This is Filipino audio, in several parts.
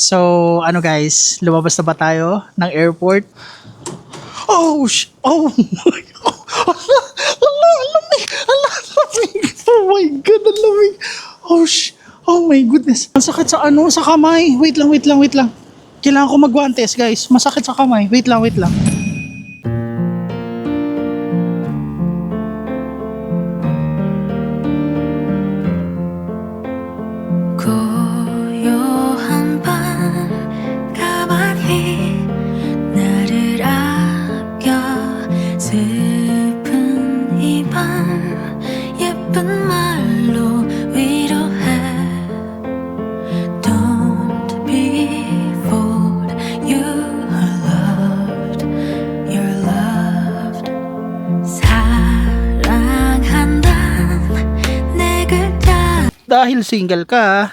So, ano guys, lumabas na ba tayo ng airport? Oh, oh my, lamig, lamig, oh my god, ang lamig. Oh my goodness. Ang sakit sa sa kamay. Wait lang. Kailangan ko magwantes guys. Masakit sa kamay. Wait lang. 고요한 밤 가만히 나를 아껴 슬픈 이 밤 예쁜 말로 위로해 Don't be fooled You are loved You're loved 사랑한단 내 글자 Dahil single ka.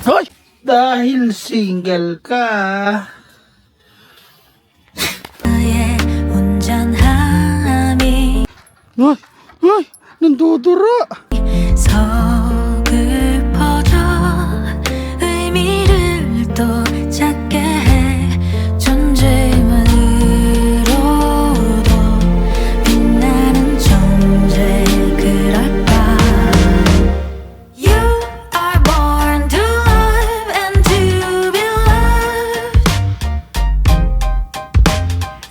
Hoy! Dahil single ka. 나의 온전함이 Ay! Nandudura! 서글퍼져 의미를 또 찾게 해 존재만으로도 빛나는 존재 그럴까 You are born to love and to be loved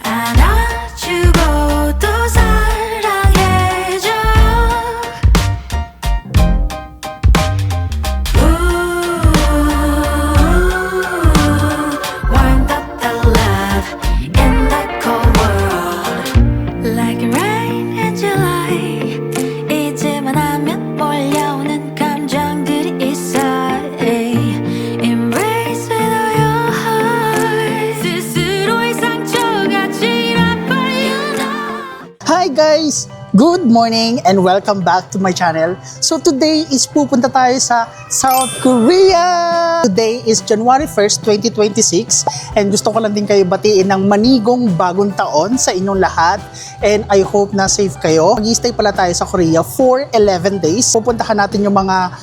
안아주고 또 사랑해줘 warmth of the love in the cold world like rain in July 잊을만 하면 몰려오는 감정들이 있어 Embrace with all your heart 스스로의 상처같이 아파요 Hi guys! Good morning and welcome back to my channel. So today is pupunta tayo sa South Korea! Today is January 1st, 2026 and gusto ko lang din kayo batiin ng manigong bagong taon sa inyong lahat and I hope na safe kayo. Mag-i-stay pala tayo sa Korea for 11 days. Pupuntahan natin yung mga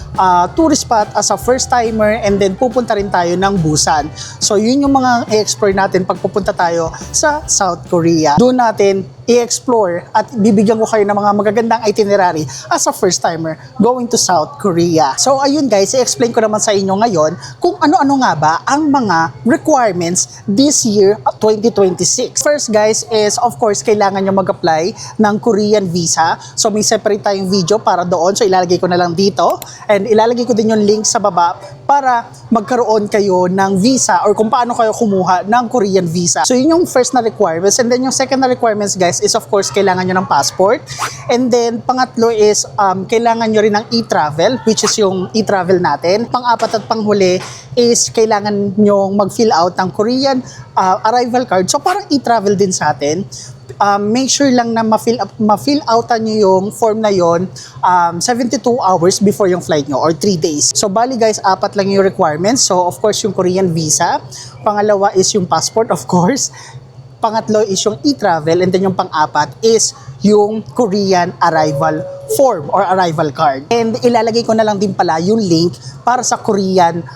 tourist spot as a first timer and then pupunta rin tayo ng Busan. So yun yung mga i-explore natin pag pupunta tayo sa South Korea. Doon natin i-explore at bibigyan ko kayo ng mga magagandang itinerary as a first timer going to South Korea. So ayun guys, i-explain ko naman sa inyo ngayon kung ano-ano nga ba ang mga requirements this year 2026. First guys is of course kailangan nyo mag-apply ng Korean visa. So may separate tayong video para doon. So ilalagay ko na lang dito and ilalagay ko din yung link sa baba para magkaroon kayo ng visa or kung paano kayo kumuha ng Korean visa. So yun yung first na requirements and then yung second na requirements guys is of course kailangan nyo ng passport and then pangatlo is kailangan nyo rin ng e-travel which is yung e-travel natin. Pang-apat at panghuli is kailangan nyo mag-fill out ng Korean arrival card. So parang e-travel din sa atin. Make sure lang na ma-fill outan nyo yung form na yon 72 hours before yung flight nyo or 3 days. So bali guys, apat lang yung requirements. So of course yung Korean visa, pangalawa is yung passport of course, pangatlo is yung e-travel and then yung pang-apat is yung Korean arrival form or arrival card. And ilalagay ko na lang din pala yung link para sa Korean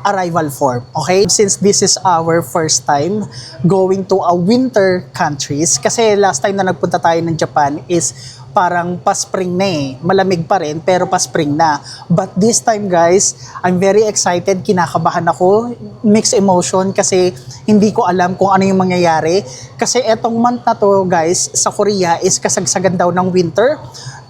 arrival form. Okay? Since this is our first time going to a winter countries, kasi last time na nagpunta tayo ng Japan is parang pa-spring na malamig pa rin pero pa-spring na. But this time guys, I'm very excited, kinakabahan ako, mixed emotion kasi hindi ko alam kung ano yung mangyayari. Kasi etong month na to guys, sa Korea is kasagsagan daw ng winter.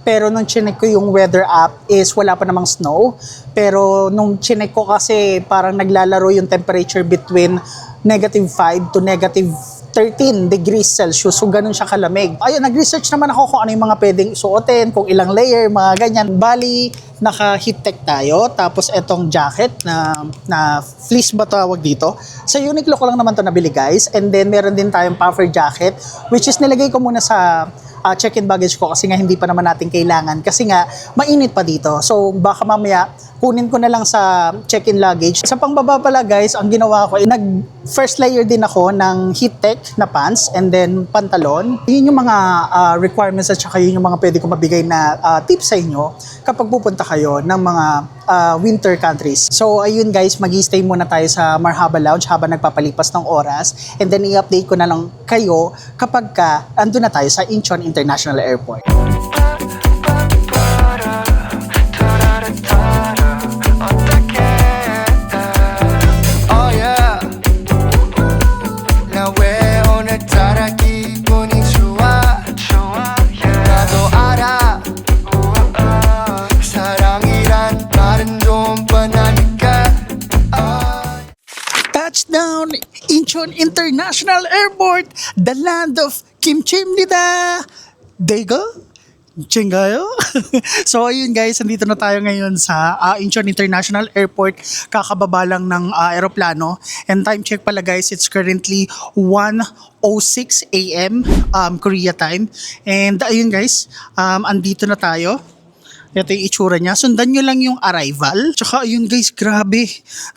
Pero nung chinek ko yung weather app is wala pa namang snow. Pero nung chinek ko kasi parang naglalaro yung temperature between -5 to -13 degrees Celsius. So, ganun siya kalamig. Ayun, nag-research naman ako kung ano yung mga pwedeng suotin, kung ilang layer, mga ganyan. Bali, naka-heat tech tayo. Tapos, etong jacket na fleece ba tawag dito? Sa Uniqlo ko lang naman to nabili, guys. And then, meron din tayong puffer jacket, which is nilagay ko muna sa check-in baggage ko kasi nga hindi pa naman natin kailangan kasi nga mainit pa dito. So baka mamaya kunin ko na lang sa check-in luggage. Sa pangbaba pala guys, ang ginawa ko ay first layer din ako ng heat tech na pants and then pantalon. Yun yung mga requirements at saka yun yung mga pwede ko mabigay na tips sa inyo kapag pupunta kayo ng mga winter countries. So ayun guys, mag-stay muna tayo sa Marhaba Lounge habang nagpapalipas ng oras, and then i-update ko na lang kayo kapag andun na tayo sa Incheon International Airport. Touchdown, Incheon International Airport, the land of kimchimnida. Daego? Chingayo? So ayun guys, nandito na tayo ngayon sa Incheon International Airport. Kakababa lang ng aeroplano. And time check pala guys, it's currently 1:06 a.m. Korea time. And ayun guys, andito na tayo. Ito yung itsura niya. Sundan nyo lang yung arrival. Tsaka ayun guys, grabe.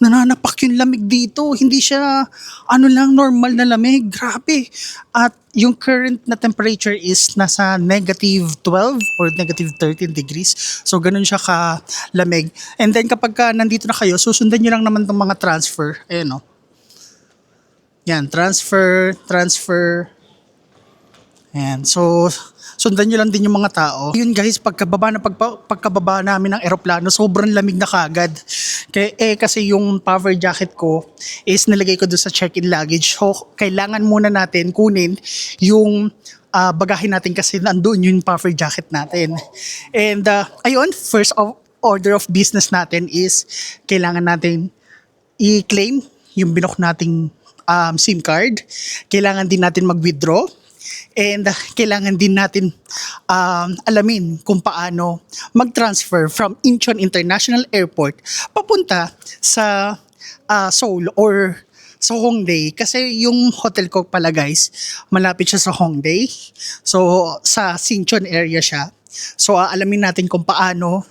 Nananapak yung lamig dito. Hindi siya normal na lamig. Grabe. At yung current na temperature is nasa -12 or -13 degrees. So ganun siya ka-lamig. And then kapag nandito na kayo, susundan nyo lang naman itong mga transfer. Ayan o. Yan, transfer. Ayan, so sundan nyo lang din yung mga tao. Yun guys, pagkababa namin ng eroplano, sobrang lamig na kagad. Kasi yung power jacket ko is nilagay ko doon sa check-in luggage. So kailangan muna natin kunin yung bagahe natin kasi nandoon yung puffer jacket natin. And ayun, first order of business natin is kailangan natin i-claim yung binok nating SIM card. Kailangan din natin mag-withdraw. And kailangan din natin alamin kung paano mag-transfer from Incheon International Airport papunta sa Seoul or sa Hongdae. Kasi yung hotel ko pala guys, malapit siya sa Hongdae. So sa Sincheon area siya. So alamin natin kung paano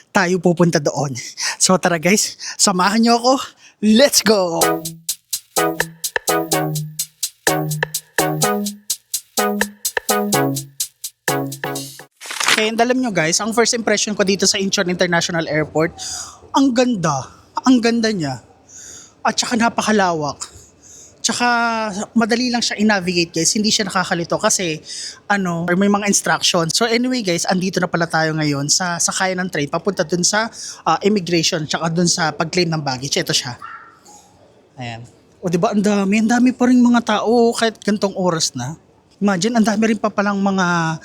tayo pupunta doon. So tara guys, samahan nyo ako. Let's go! And alam nyo guys, ang first impression ko dito sa Incheon International Airport, ang ganda niya. At saka napakalawak. Tsaka madali lang siya i-navigate guys, hindi siya nakakalito kasi may mga instructions. So anyway guys, andito na pala tayo ngayon sa sakayan ng train papunta dun sa immigration, tsaka dun sa pag-claim ng baggage. Ito siya. Ayan. O diba, ang dami pa rin mga tao kahit gantong oras na. Imagine, ang dami rin pa palang mga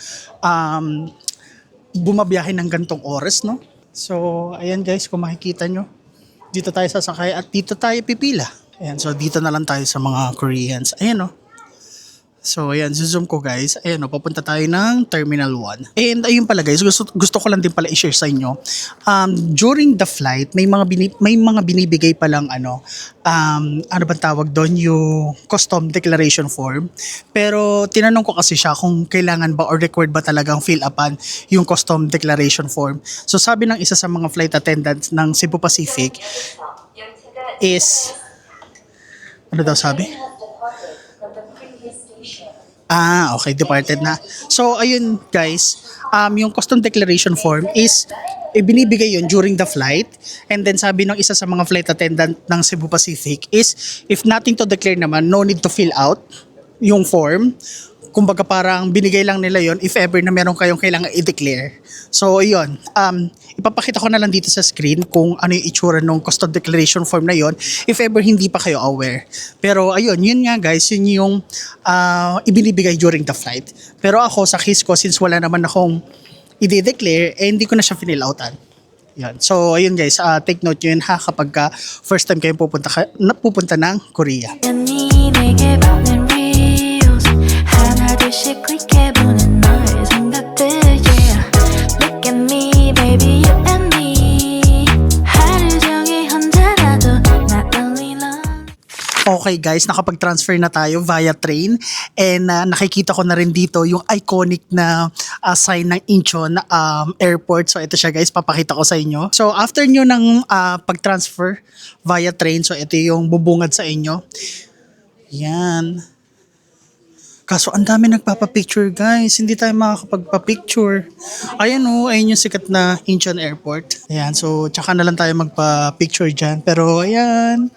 bumabiyahe ng gantong oras, no? So, ayan guys, kung makikita nyo, dito tayo sasakay at dito tayo pipila. Ayan, so dito na lang tayo sa mga Koreans. Ayan, no? So, ayan, zoom ko guys. Ayan, no, papunta tayo ng Terminal 1. And ayun pala guys, gusto ko lang din pala i-share sa inyo. During the flight, may mga binibigay palang ano bang tawag doon, yung custom declaration form. Pero tinanong ko kasi siya kung kailangan ba or required ba talagang fill upan yung custom declaration form. So sabi ng isa sa mga flight attendants ng Cebu Pacific is, ano daw sabi? Okay, departed na. So, ayun guys, yung custom declaration form is ibinibigay yun during the flight. And then sabi ng isa sa mga flight attendant ng Cebu Pacific is, if nothing to declare naman, no need to fill out yung form. Kumbaga parang binigay lang nila yon if ever na meron kayong kailangan i-declare. So, yun. Ipapakita ko na lang dito sa screen kung ano yung itsura ng custom declaration form na yon if ever hindi pa kayo aware. Pero, ayun, yun nga guys, yun yung ibinibigay during the flight. Pero ako, sa case ko, since wala naman akong i-declare, hindi ko na siya finil-outan. Yan. So, ayun guys, take note yun ha kapag first time kayo pupunta ng Korea. 하나둘씩 클릭해보는 너의 생각들 yeah. Look at me baby you and me 하루 종일 혼자라도 not only alone. Okay guys, nakapag-transfer na tayo via train and nakikita ko na rin dito yung iconic na sign ng Incheon Airport. So ito siya guys, papakita ko sa inyo. So after nyo ng pag-transfer via train, so ito yung bubungad sa inyo. Yan. Kaso ang dami nagpapapicture guys, hindi tayo makakapagpa-picture. Ayan o, ayun yung sikat na Incheon Airport. Ayan, so tsaka na lang tayo magpa-picture dyan. Pero ayan.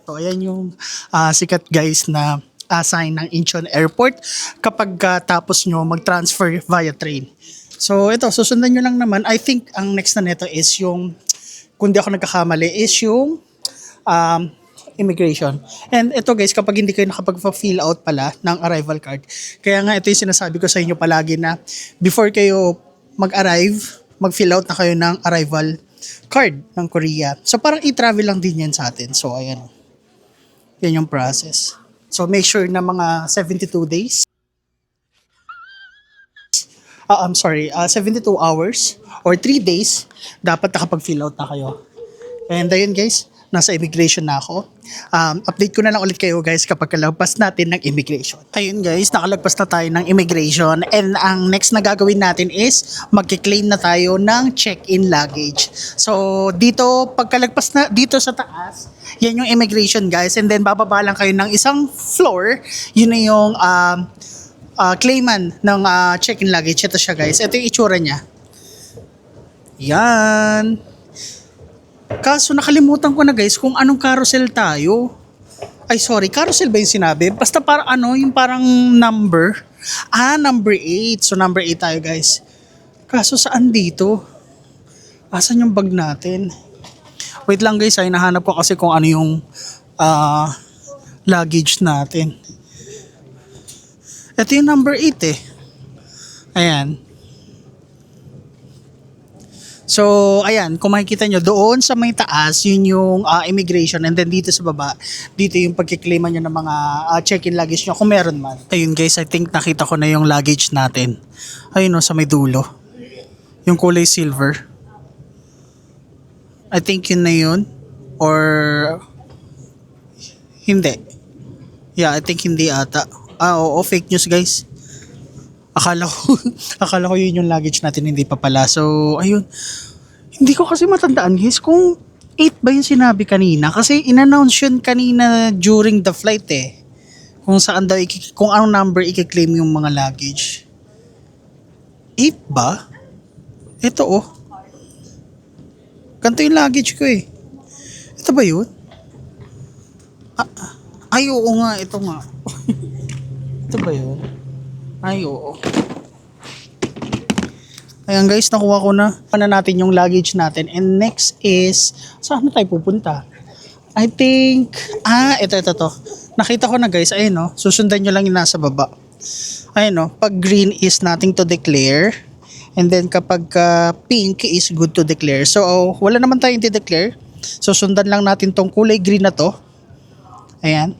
So ayan yung sikat guys na sign ng Incheon Airport kapag tapos nyo mag-transfer via train. So ito, susundan nyo lang naman. I think ang next na neto is yung, kung di ako nagkakamali, is yung immigration. And ito guys, kapag hindi kayo nakapag-fill out pala ng arrival card, kaya nga ito yung sinasabi ko sa inyo palagi na before kayo mag-arrive, mag-fill out na kayo ng arrival card ng Korea. So parang i-travel lang din yan sa atin. So ayan. Yan yung process. So make sure na mga 72 days. 72 hours or 3 days dapat nakapag-fill out na kayo. And ayun guys, nasa immigration na ako. Update ko na lang ulit kayo guys kapag kalagpas natin ng immigration. Ayun guys, nakalagpas na tayo ng immigration and ang next na gagawin natin is magki-claim na tayo ng check-in luggage. So dito, pagkalagpas na dito sa taas, yan yung immigration guys, and then bababa lang kayo ng isang floor, yun na yung claimant ng check-in luggage. Ito siya guys, ito yung itsura niya. Yan. Kaso nakalimutan ko na guys kung anong carousel tayo. Ay sorry, carousel ba yung sinabi? Basta para ano, yung parang number. Number 8. So number 8 tayo guys. Kaso saan dito? Asan yung bag natin? Wait lang guys, ay nahanap ko kasi kung ano yung luggage natin. Ito yung number 8 eh. Ayan. So, ayan, kung makikita nyo, doon sa may taas, yun yung immigration, and then dito sa baba, dito yung pagkiklaiman nyo ng mga check-in luggage nyo, kung meron man. Ayun guys, I think nakita ko na yung luggage natin. Ayun o, sa may dulo. Yung kulay silver. I think yun na yun. Or, hindi. Yeah, I think hindi ata. Oo, fake news guys. Akala ko yun yung luggage natin, hindi pa pala. So, ayun. Hindi ko kasi matandaan guys kung 8 ba yung sinabi kanina. Kasi in-announce yun kanina during the flight eh. Kung saan daw, kung anong number i-claim yung mga luggage. 8 ba? Ito oh. Ganito yung luggage ko eh. Ito ba yun? Ay, oo nga. Ito nga. Ito ba yun? Ay, oo. Ayan guys, nakuha ko na. Pana natin yung luggage natin. And next is, saan na tayo pupunta? I think, ito to. Nakita ko na guys, ayun no. Susundan nyo lang yung nasa baba. Ayun no, pag green is nothing to declare. And then kapag pink is good to declare. So, wala naman tayong i-declare. So, sundan lang natin tong kulay green na to. Ayan.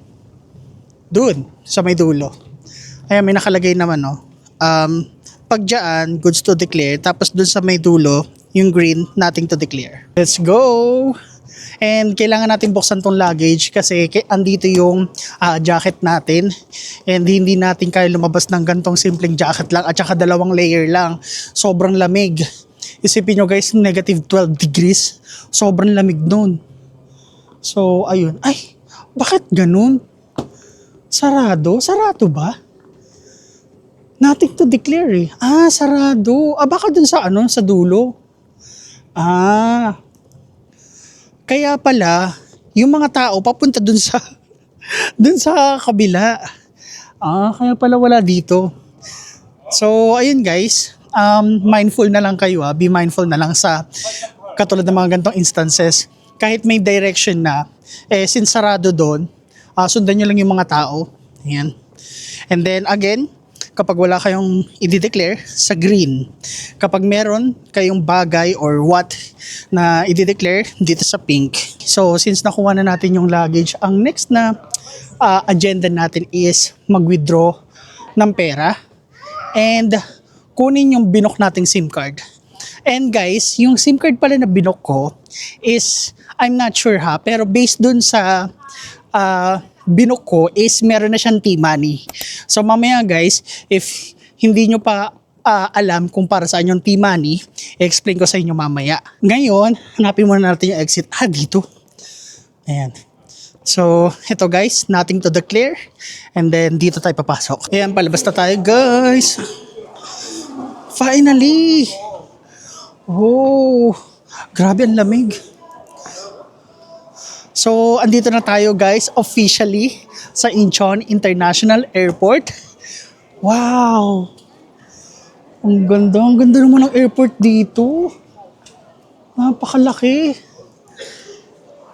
Doon, sa may dulo. Ayan, may nakalagay naman, no. Pag dyan, goods to declare. Tapos dun sa may dulo, yung green, nothing to declare. Let's go! And kailangan natin buksan tong luggage kasi andito yung jacket natin. And hindi natin kaya lumabas ng gantong simpleng jacket lang at saka 2 layer lang. Sobrang lamig. Isipin nyo guys, negative 12 degrees. Sobrang lamig nun. So, ayun. Ay, bakit ganun? Sarado? Sarado ba? Nothing to declare eh. Sarado. Baka dun sa sa dulo. Kaya pala, yung mga tao papunta dun sa kabila. Kaya pala wala dito. So, ayun guys. Mindful na lang kayo Be mindful na lang sa katulad ng mga ganitong instances. Kahit may direction na, since sarado doon, sundan nyo lang yung mga tao. Ayan. And then again, kapag wala kayong i-declare sa green, kapag meron kayong bagay or what na i-declare dito sa pink. So since nakuha na natin yung luggage, ang next na agenda natin is mag-withdraw ng pera and kunin yung binok nating SIM card. And guys, yung SIM card pala na binok ko is, I'm not sure pero based dun sa binok ko is meron na siyang T-Money. So mamaya guys, if hindi nyo pa alam kung para saan yung T-Money, i-explain ko sa inyo mamaya. Ngayon, hanapin muna natin yung exit. Dito. Ayan. So, ito guys, nothing to declare. And then, dito tayo papasok. Ayan, palabas na tayo guys. Finally! Oh, grabe ang lamig. So, andito na tayo guys, officially sa Incheon International Airport. Wow! Ang ganda naman ng airport dito. Napakalaki.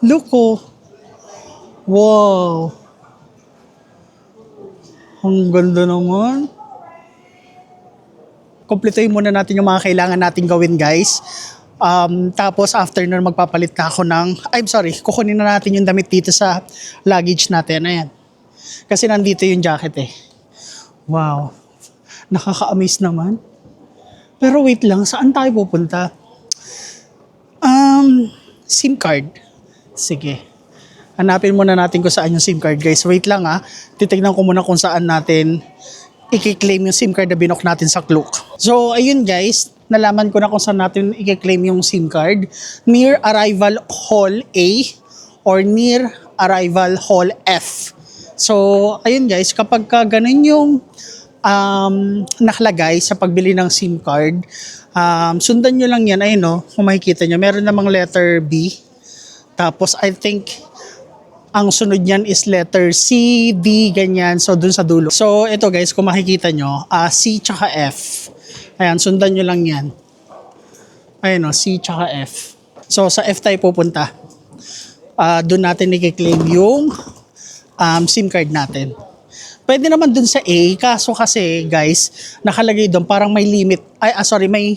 Look oh. Wow! Ang ganda naman. Kumpletuhin muna natin yung mga kailangan natin gawin guys. Tapos after nun magpapalit na ako ng, kukunin na natin yung damit dito sa luggage natin. Ayan. Kasi nandito yung jacket eh. Wow. Nakaka-amaze naman. Pero wait lang, saan tayo pupunta? SIM card. Sige. Hanapin muna natin kung saan yung SIM card guys. Wait lang titignan ko muna kung saan natin i-claim yung SIM card na binok natin sa Klook. So ayun guys, nalaman ko na kung saan natin i-claim yung SIM card. Near Arrival Hall A or near Arrival Hall F. So ayun guys, kapag ganun yung nakalagay sa pagbili ng SIM card, sundan nyo lang yan. Ayun kung makikita nyo, meron namang letter B. Tapos I think ang sunod niyan is letter C, D, ganyan. So, dun sa dulo. So, ito guys, kung makikita nyo, C tsaka F. Ayan, sundan nyo lang yan. Ayan C tsaka F. So, sa F tayo pupunta. Dun natin i-claim yung SIM card natin. Pwede naman dun sa A, kaso kasi guys, nakalagay doon parang may limit. May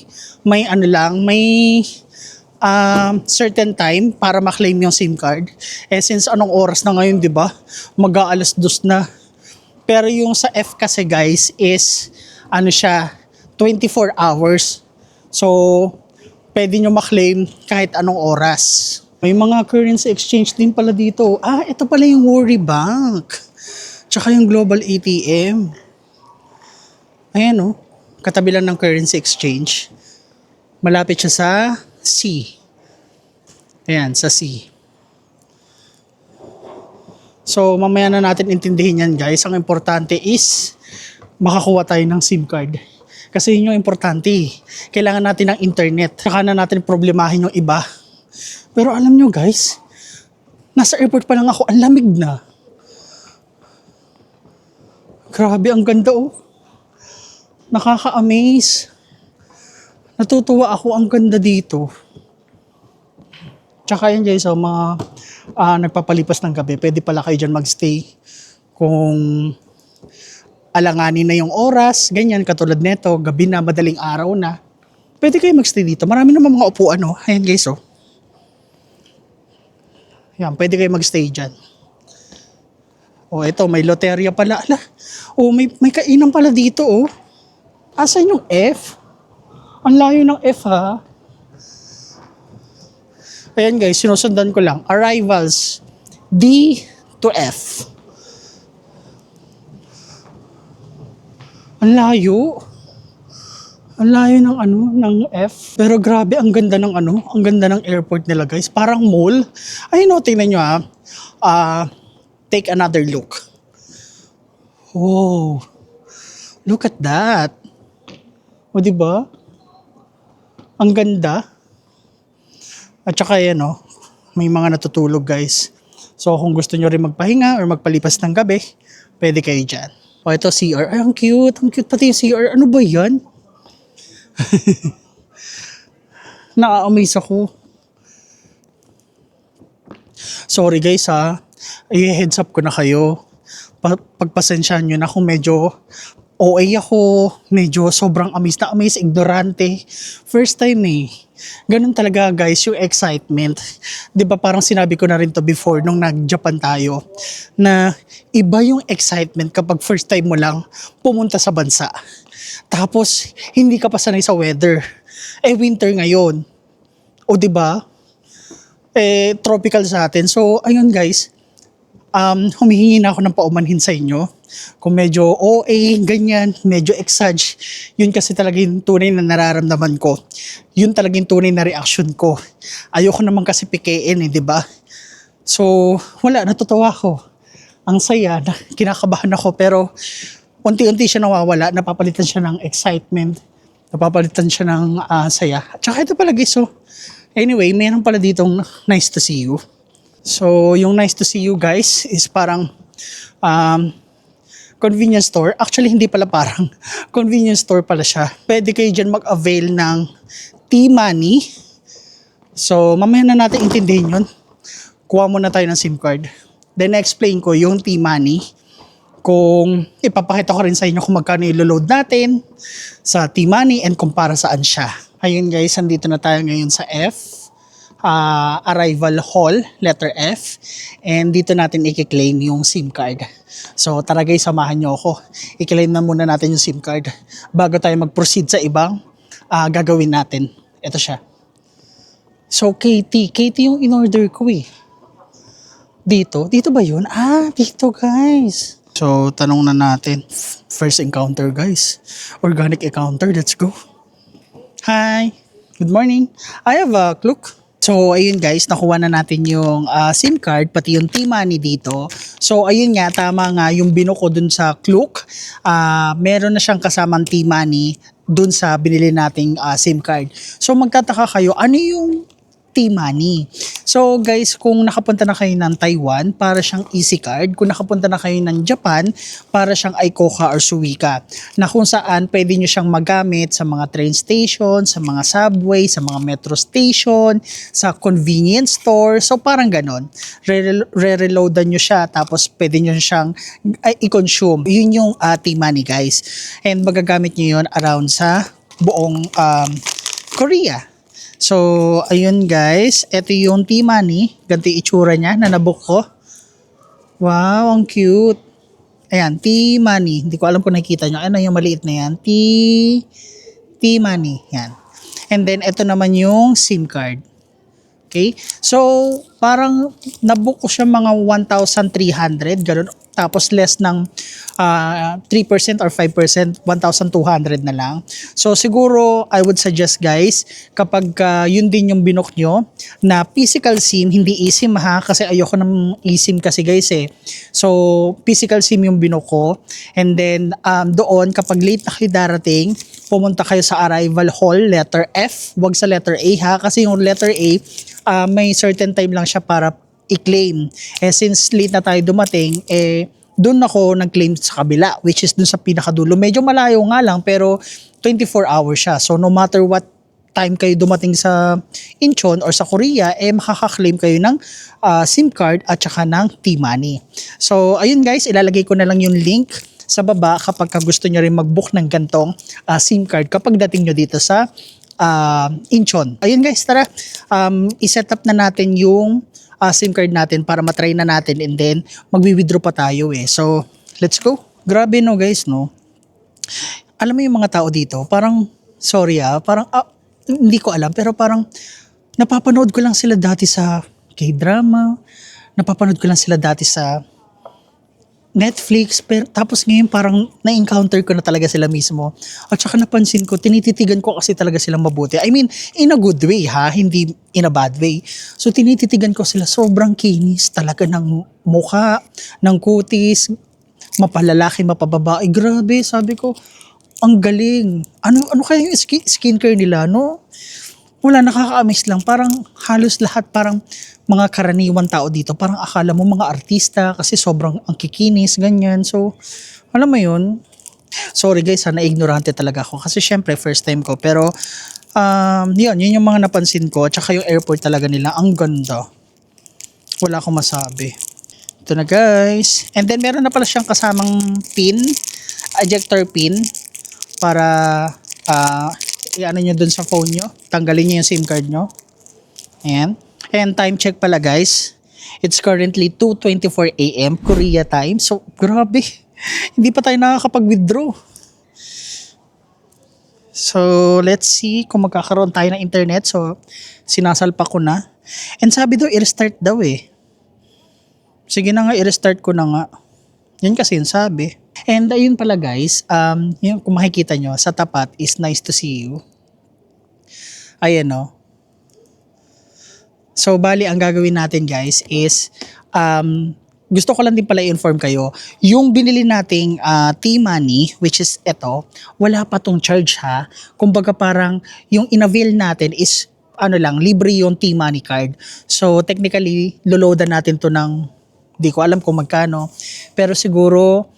certain time para ma-claim yung SIM card. Since anong oras na ngayon, di ba? Mag-aalas 2 na. Pero yung sa F kasi guys is 24 hours. So, pwede nyo ma-claim kahit anong oras. May mga currency exchange din pala dito. Ito pala yung Worry Bank. Tsaka yung Global ATM. Ayan katabi lang ng currency exchange. Malapit siya sa C. Ayan, sa C. So, mamaya na natin intindihin yan guys. Ang importante is makakuha tayo ng SIM card. Kasi yun yung importante. Kailangan natin ng internet. Saka na natin problemahin yung iba. Pero alam nyo guys, nasa airport pa lang ako, ang lamig na. Grabe, ang ganda Nakaka-amaze. Natutuwa ako, ang ganda dito. Tsaka yun guys, mga nagpapalipas ng gabi, pwede pala kayo dyan magstay. Kung alanganin na yung oras, ganyan, katulad neto, gabi na, madaling araw na, pwede kayo magstay dito. Marami naman mga upuan Ayan guys Yan, pwede kayo magstay dyan. Ito, may loterya pala. May kainan pala dito Asan yung F? Ang layo ng F Ayan guys, sinusundan ko lang. Arrivals D to F. Ang layo. Ang layo ng F. Pero grabe, ang ganda ng ang ganda ng airport nila guys. Parang mall. Tingnan nyo take another look. Oh. Look at that. Diba? Ang ganda. At saka yan may mga natutulog guys. So kung gusto nyo rin magpahinga or magpalipas ng gabi, pwede kayo dyan. Ito CR. Ay, ang cute. Ang cute pati yung CR. Ano ba yan? Na-amaze ako. Sorry guys i-heads up ko na kayo. Pagpasensyahan nyo na kung medyo OA ako, medyo sobrang amaze, ignorante. First time Ganun talaga guys yung excitement. 'Di ba parang sinabi ko na rin to before nung nag-Japan tayo na iba yung excitement kapag first time mo lang pumunta sa bansa. Tapos hindi ka pa sanay sa weather. Winter ngayon. 'Di ba? Tropical sa atin. So ayun guys, humihingi na ako ng paumanhin sa inyo. Kung medyo OA, ganyan, medyo exage, yun kasi talaga yung tunay na nararamdaman ko. Yun talaga yung tunay na reaction ko. Ayoko naman kasi pikein di ba? So, wala, natutuwa ako. Ang saya, kinakabahan ako, pero unti-unti siya nawawala, napapalitan siya ng excitement, napapalitan siya ng saya. At saka ito pala guys, so anyway, meron pala ditong nice to see you. So, yung nice to see you guys is parang convenience store. Actually, hindi pala parang convenience store pala siya. Pwede kayo dyan mag-avail ng T-Money. So, mamaya na natin intindihin yun. Kuha muna tayo ng SIM card. Then, explain ko yung T-Money. Kung ipapakita ko rin sa inyo kung magkano i-load natin sa T-Money and kung para saan siya. Ayun guys, andito na tayo ngayon sa F. Arrival Hall, letter F. And dito natin i-claim yung SIM card. So, tara guys, samahan nyo ako. I-claim na muna natin yung SIM card bago tayo mag-proceed sa ibang gagawin natin. Ito siya. So, KT yung in-order ko eh. Dito ba yun? Dito guys. So, tanong na natin. First encounter guys. Organic encounter, let's go. Hi, good morning. I have a Klook. So, ayun guys, nakuha na natin yung SIM card, pati yung T-Money dito. So, ayun nga, tama nga, yung binuko dun sa Klook, meron na siyang kasamang T-Money dun sa binili nating SIM card. So, magtataka kayo, ano yung T-Money? So guys, kung nakapunta na kayo ng Taiwan, para siyang Easy Card. Kung nakapunta na kayo ng Japan, para siyang Icoca or Suica. Na kung saan pwede nyo siyang magamit sa mga train station, sa mga subway, sa mga metro station, sa convenience store. So parang ganon. Re-reloadan nyo siya, tapos pwede nyo siyang i-consume. Yun yung T-Money guys. And magagamit nyo yun around sa buong Korea. So, ayun guys, ito yung T-Money, ganito yung itsura niya na nabook ko. Wow, ang cute. Ayan, T-Money, hindi ko alam kung nakikita nyo, ano yung maliit na yan, T-Money, yan. And then, ito naman yung SIM card. Okay, so parang nabook ko siya mga 1,300, ganun. Tapos less ng 3% or 5%, 1,200 na lang. So siguro I would suggest guys, kapag yun din yung binook nyo na physical SIM, hindi eSIM ha, kasi ayoko ng eSIM kasi guys eh. So physical SIM yung binook ko. And then doon kapag late na kayo darating, pumunta kayo sa arrival hall, letter F, wag sa letter A ha, kasi yung letter A, may certain time lang siya para i-claim. Eh since late na tayo dumating, doon ako nag-claim sa kabila, which is doon sa pinakadulo. Medyo malayo nga lang, pero 24 hours siya. So no matter what time kayo dumating sa Incheon or sa Korea, makaka-claim kayo ng SIM card at saka ng T-Money. So ayun guys, ilalagay ko na lang yung link sa baba kapag gusto nyo rin mag-book ng gantong SIM card kapag dating nyo dito sa Incheon. Ayun guys, tara, i-set up na natin yung SIM card natin para matry na natin and then magwi-withdraw pa tayo eh. So, let's go. Grabe no guys, no? Alam mo yung mga tao dito, parang, sorry parang, hindi ko alam, pero parang napapanood ko lang sila dati sa K-drama, napapanood ko lang sila dati sa Netflix, pero tapos ngayon parang na-encounter ko na talaga sila mismo. At saka napansin ko, tinititigan ko kasi talaga silang mabuti. I mean, in a good way ha, hindi in a bad way. So tinititigan ko sila, sobrang kinis talaga ng mukha, ng kutis, mapalalaki, mapababae. Grabe, sabi ko, ang galing. Ano kaya yung skincare nila, no? Wala, nakaka-amaze lang. Parang halos lahat, parang mga karaniwang tao dito, parang akala mo mga artista kasi sobrang ang kikinis, ganyan. So, alam mo yun, sorry guys, na-ignorante talaga ako kasi syempre first time ko. Pero, yun yung mga napansin ko. Tsaka yung airport talaga nila, ang ganda. Wala akong masabi. Ito na guys. And then, meron na pala siyang kasamang pin, ejector pin, para, i-ano nyo dun sa phone nyo. Tanggalin nyo yung SIM card nyo. Ayan. And time check pala guys. It's currently 2:24 AM Korea time. So, grabe. Hindi pa tayo nakakapag-withdraw. So, let's see kung magkakaroon tayo ng internet. So, sinasalpa ko na. And sabi daw, i-restart daw eh. Sige na nga, i-restart ko na nga. Yun kasi yung sabi. And ayun pala guys, yung kung makikita nyo, sa tapat is nice to see you. Ayan o. So, bali, ang gagawin natin guys is, gusto ko lang din pala i-inform kayo, yung binili nating T-Money, which is ito, wala pa tong charge ha. Kumbaga parang yung in-avail natin is, ano lang, libre yung T-Money card. So, technically, loloadan natin to ng, di ko alam kung magkano, pero siguro,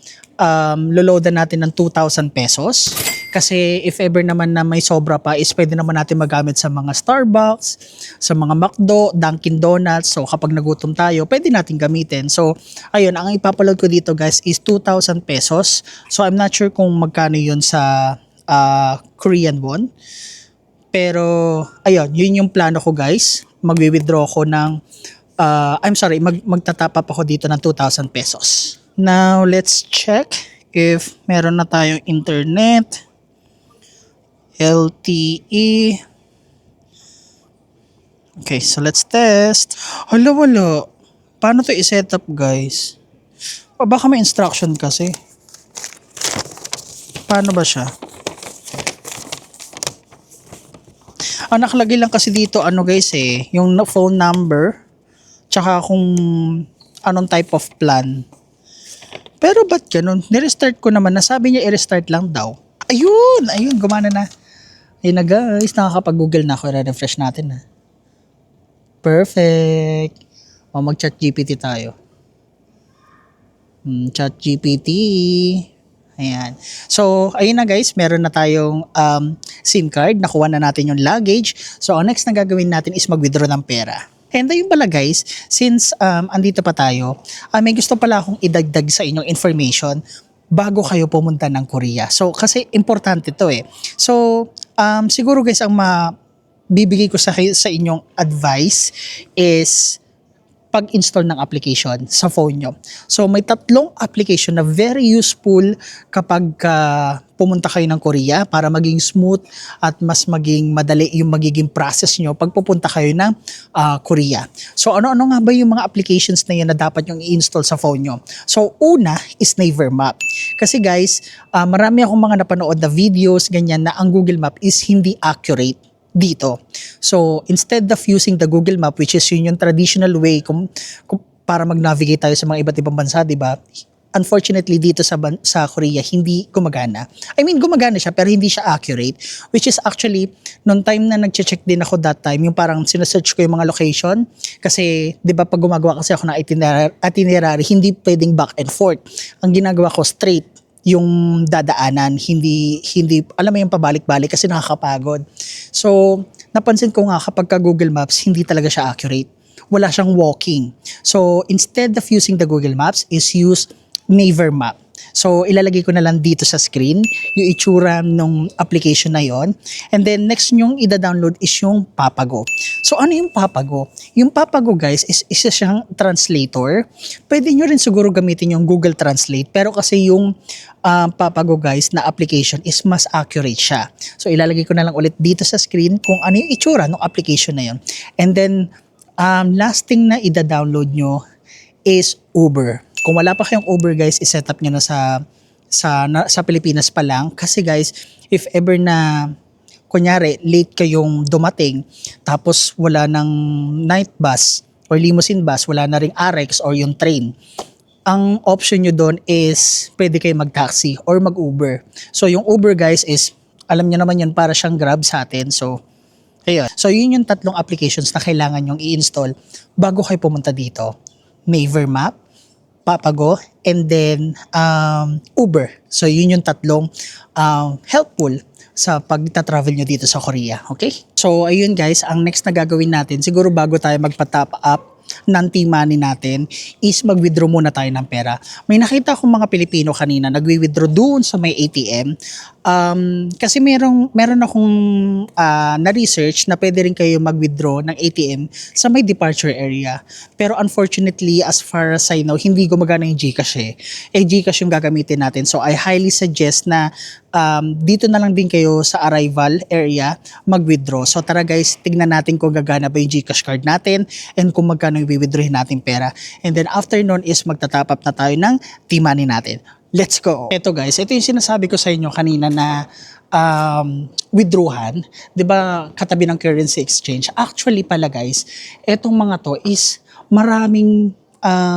loloadan natin ng 2,000 pesos. Kasi if ever naman na may sobra pa is pwede naman natin magamit sa mga Starbucks, sa mga McDo, Dunkin Donuts. So kapag nagutom tayo, pwede natin gamitin. So ayun, ang ipapaload ko dito guys is 2,000 pesos. So I'm not sure kung magkano yun sa Korean won. Pero ayun, yun yung plano ko guys. Magwi-withdraw ko ng, magtatap up ako dito ng 2,000 pesos. Now let's check if meron na tayong internet. LTE. Okay, so let's test. Hala, wala. Paano to i-set up, guys? Baka may instruction kasi. Paano ba siya? Ang nakalagay lang kasi dito, ano guys yung phone number, tsaka kung anong type of plan. Pero ba't ganun? Nirestart ko naman, nasabi niya i-restart lang daw. Ayun, gumana na. Ayun na guys, nakakapag-google na ako. I-refresh natin na. Perfect. O mag-chat GPT tayo. Chat GPT. Ayan. So, ayun na guys, meron na tayong SIM card. Nakuha na natin yung luggage. So, ang next na gagawin natin is mag-withdraw ng pera. And ayun pala guys, since andito pa tayo, may gusto pala akong idagdag sa inyong information bago kayo pumunta ng Korea. So, kasi importante to So, siguro guys, ang mabibigay ko sa inyong advice is pag-install ng application sa phone nyo. So, may 3 application na very useful kapag pumunta kayo ng Korea para maging smooth at mas maging madali yung magiging process nyo pag pupunta kayo ng Korea. So, ano-ano nga ba yung mga applications na yun na dapat yung i-install sa phone nyo? So, una is Naver Map. Kasi guys, marami akong mga napanood na videos, ganyan na ang Google Map is hindi accurate dito. So, instead of using the Google Map, which is yun yung traditional way para mag-navigate tayo sa mga iba't ibang bansa, di ba? Unfortunately, dito sa Korea, hindi gumagana. I mean, gumagana siya, pero hindi siya accurate. Which is actually, nung time na nag-check din ako that time, yung parang sinesearch ko yung mga location. Kasi, di ba, pag gumagawa kasi ako ng itinerary, hindi pwedeng back and forth. Ang ginagawa ko, straight yung dadaanan, hindi alam mo yung pabalik-balik kasi nakakapagod. So, napansin ko nga kapag ka Google Maps, hindi talaga siya accurate. Wala siyang walking. So, instead of using the Google Maps, is use Naver Map. So, ilalagay ko na lang dito sa screen yung itsura ng application na yon. And then, next nyong ida-download is yung Papago. So, ano yung Papago? Yung Papago, guys, is isa siyang translator. Pwede nyo rin siguro gamitin yung Google Translate. Pero kasi yung Papago, guys, na application is mas accurate siya. So, ilalagay ko na lang ulit dito sa screen kung ano yung itsura ng application na yon. And then, last thing na ida-download nyo is Uber. Kung wala pa kayong Uber guys, i-set up nyo na sa Pilipinas pa lang. Kasi guys, if ever na, kunyari, late kayong dumating, tapos wala ng night bus or limousine bus, wala na ring RX or yung train, ang option nyo doon is pwede kayo mag-taxi or mag-Uber. So yung Uber guys is, alam nyo naman yun, para siyang Grab sa atin. So, ayun. So yun yung 3 applications na kailangan nyong i-install bago kayo pumunta dito. Naver Map, Papago, and then Uber. So yun yung 3 helpful sa pagta-travel nyo dito sa Korea. Okay? So ayun guys, ang next na gagawin natin, siguro bago tayo magpa-top up ng T-Money natin is mag-withdraw muna tayo ng pera. May nakita akong mga Pilipino kanina nagwi-withdraw doon sa may ATM. Kasi meron akong na-research na pwede rin kayo mag-withdraw ng ATM sa may departure area. Pero unfortunately, as far as I know, hindi gumagana yung GCash GCash yung gagamitin natin. So I highly suggest na dito na lang din kayo sa arrival area mag-withdraw. So tara guys, tignan natin kung gagana ba yung GCash card natin and kung magkano yung i-withdrawin natin pera. And then after nun is magta-top up na tayo ng T-Money natin. Let's go. Ito guys, ito yung sinasabi ko sa inyo kanina na withdrawhan, 'di ba, katabi ng currency exchange. Actually pala guys, etong mga to is maraming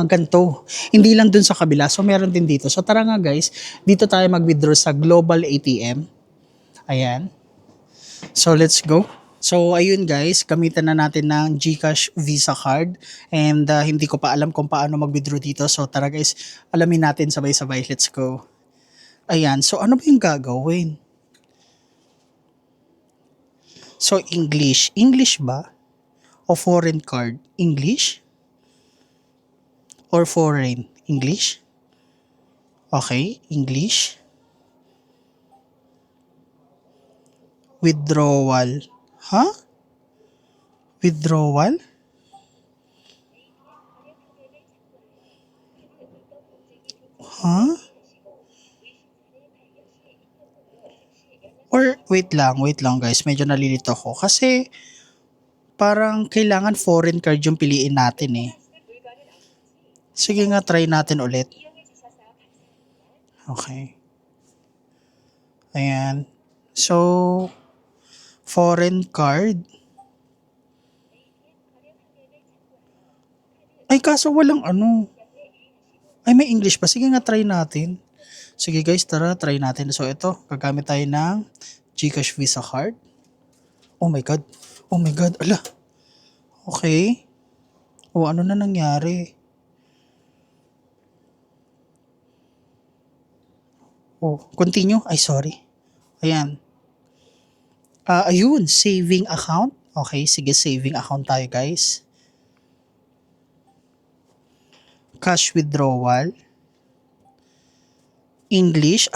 ganito. Hindi lang dun sa kabila, so meron din dito. So tara nga guys, dito tayo mag-withdraw sa Global ATM. Ayan. So let's go. So ayun guys, gamitan na natin ng GCash Visa card and hindi ko pa alam kung paano mag-withdraw dito. So tara guys, alamin natin sabay-sabay. Let's go. Ayan, so ano ba yung gagawin? So English, English ba? O foreign card? English? Or foreign? English? Okay, English. Withdrawal. Huh? Withdrawal? Huh? Or wait lang guys, medyo nalilito ako kasi parang kailangan foreign card yung piliin natin eh. Sige nga, try natin ulit. Okay. Ayan. So, foreign card. Ay, kaso walang ano. Ay, may English pa. Sige nga, try natin. Sige guys, tara, try natin. So, ito, gagamit tayo ng GCash Visa card. Oh my God. Oh my God. Ala. Okay. Oh, ano na nangyari? Oh, continue. Ay, sorry. Ayan. Ayun, saving account. Okay, sige, saving account tayo guys. Cash withdrawal. English.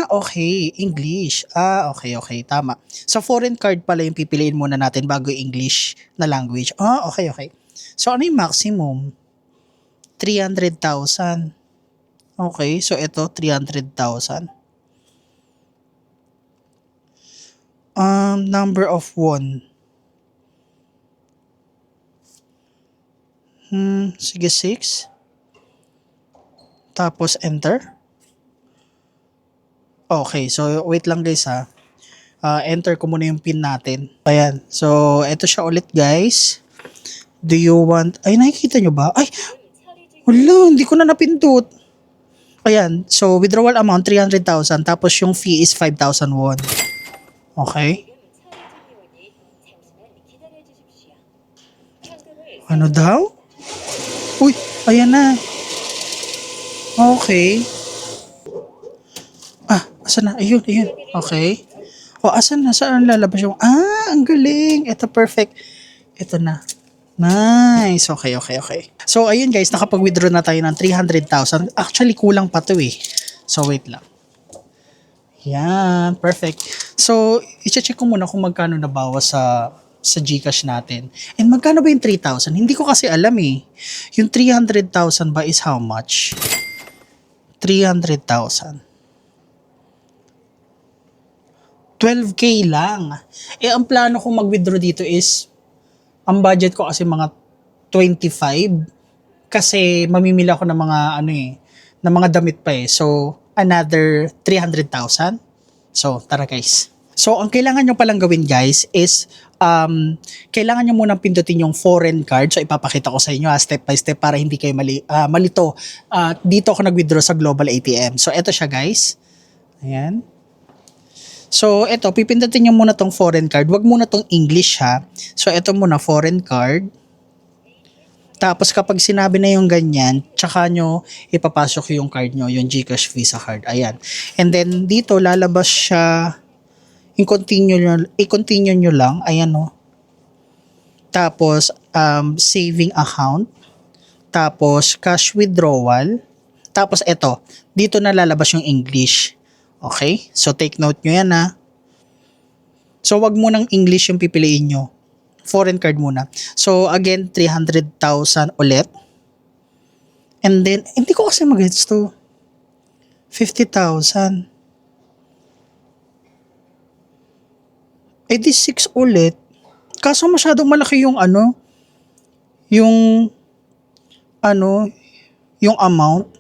Okay. English. Okay. Tama. Sa foreign card pala yung pipiliin muna natin bago English na language. Okay. So, ano yung maximum? 300,000. Okay, so ito, 300,000. Number of won. Sige, 6. Tapos, enter. Okay, so wait lang guys ha. Enter ko muna yung pin natin. Ayan, so ito siya ulit guys. Do you want... Ay, nakikita nyo ba? Ay, wala, hindi ko na napindot. Ayan, so withdrawal amount 300,000 tapos yung fee is 5,000 won. Okay. Ano daw? Uy, ayan na. Okay. Asan na? Ayun. Okay. O, asan na? Saan lalabas yung... ang galing. Ito, perfect. Ito na. Nice. Okay. So, ayun guys, nakapag-withdraw na tayo ng 300,000. Actually, kulang pa to eh. So, wait lang. Yan. Perfect. So, i-check ko muna kung magkano nabawas sa GCash natin. And magkano ba yung 3,000? Hindi ko kasi alam eh. Yung 300,000 ba is how much? 300,000. 12K lang. Ang plano kong mag-withdraw dito is, ang budget ko kasi mga 25. Kasi mamimili ako ng mga ng mga damit pa eh. So, another 300,000. So, tara guys. So, ang kailangan nyo palang gawin guys is, kailangan nyo munang pindutin yung foreign card. So, ipapakita ko sa inyo step by step para hindi kayo malito. Dito ako nag-withdraw sa Global ATM. So, eto siya guys. Ayan. So, eto, pipindutin nyo muna tong foreign card. Wag muna tong English ha. So, eto muna, foreign card. Tapos, kapag sinabi na yung ganyan, tsaka nyo ipapasok yung card nyo, yung GCash Visa card. Ayan. And then, dito, lalabas siya, i-continue nyo lang. Ayan o. Tapos, saving account. Tapos, cash withdrawal. Tapos, eto, dito na lalabas yung English. Okay? So, take note nyo yan ha. So, wag mo ng English yung pipiliin nyo. Foreign card muna. So, again, 300,000 ulit. And then, hindi ko kasi mag-gets to. 50,000. Eh, di 6 ulit. Kaso masyadong malaki yung yung amount.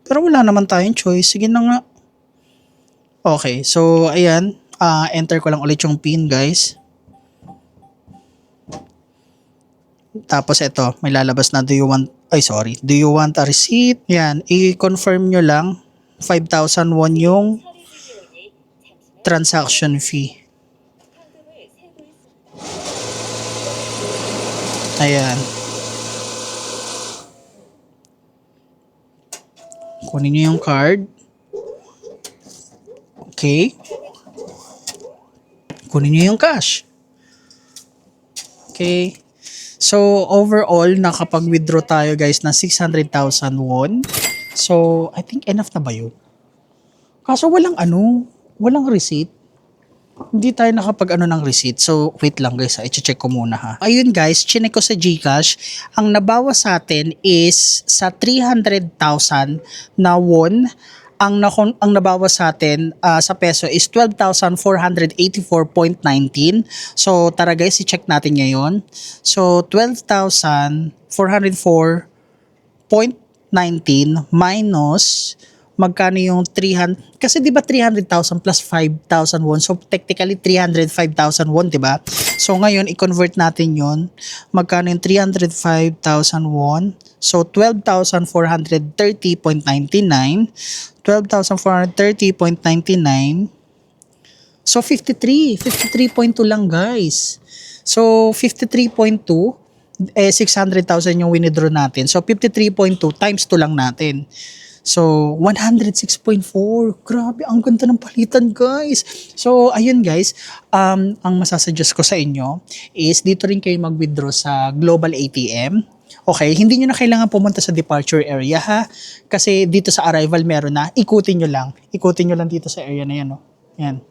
Pero wala naman tayong choice. Sige na nga. Okay, so ayan. Enter ko lang ulit yung PIN, guys. Tapos ito, may lalabas na do you want a receipt? Yan, i-confirm nyo lang 5,000 won yung transaction fee. Ayan. Kunin nyo yung card. Okay. Kunin nyo yung cash. Okay. So, overall, nakapag-withdraw tayo guys ng 600,000 won. So, I think enough na ba yun? Kaso walang receipt. Hindi tayo nakapag ng receipt. So, wait lang guys, i-check ko muna ha. Ayun guys, chinek ko sa GCash. Ang nabawas sa atin is sa 300,000 na won. Ang nabawas sa atin sa peso is 12,484.19. So, tara guys, i-check natin ngayon. So, 12,404.19 minus magkano yung 300, kasi di ba 300,000 plus 5,000 won, so technically 305,000 won, di ba? So ngayon i-convert natin yon, magkano yung 305,000 won, so 12,430.99, 12,430.99, so 53.2 lang guys. So 53.2, 600,000 yung winidraw natin, so 53.2 times 2 lang natin. So, 106.4. Grabe, ang ganda ng palitan, guys. So, ayun guys, ang masasuggest ko sa inyo is dito rin kayo mag-withdraw sa Global ATM. Okay, hindi nyo na kailangan pumunta sa departure area ha. Kasi dito sa arrival meron na. Ikutin nyo lang. Ikutin nyo lang dito sa area na yan. Oh. Yan.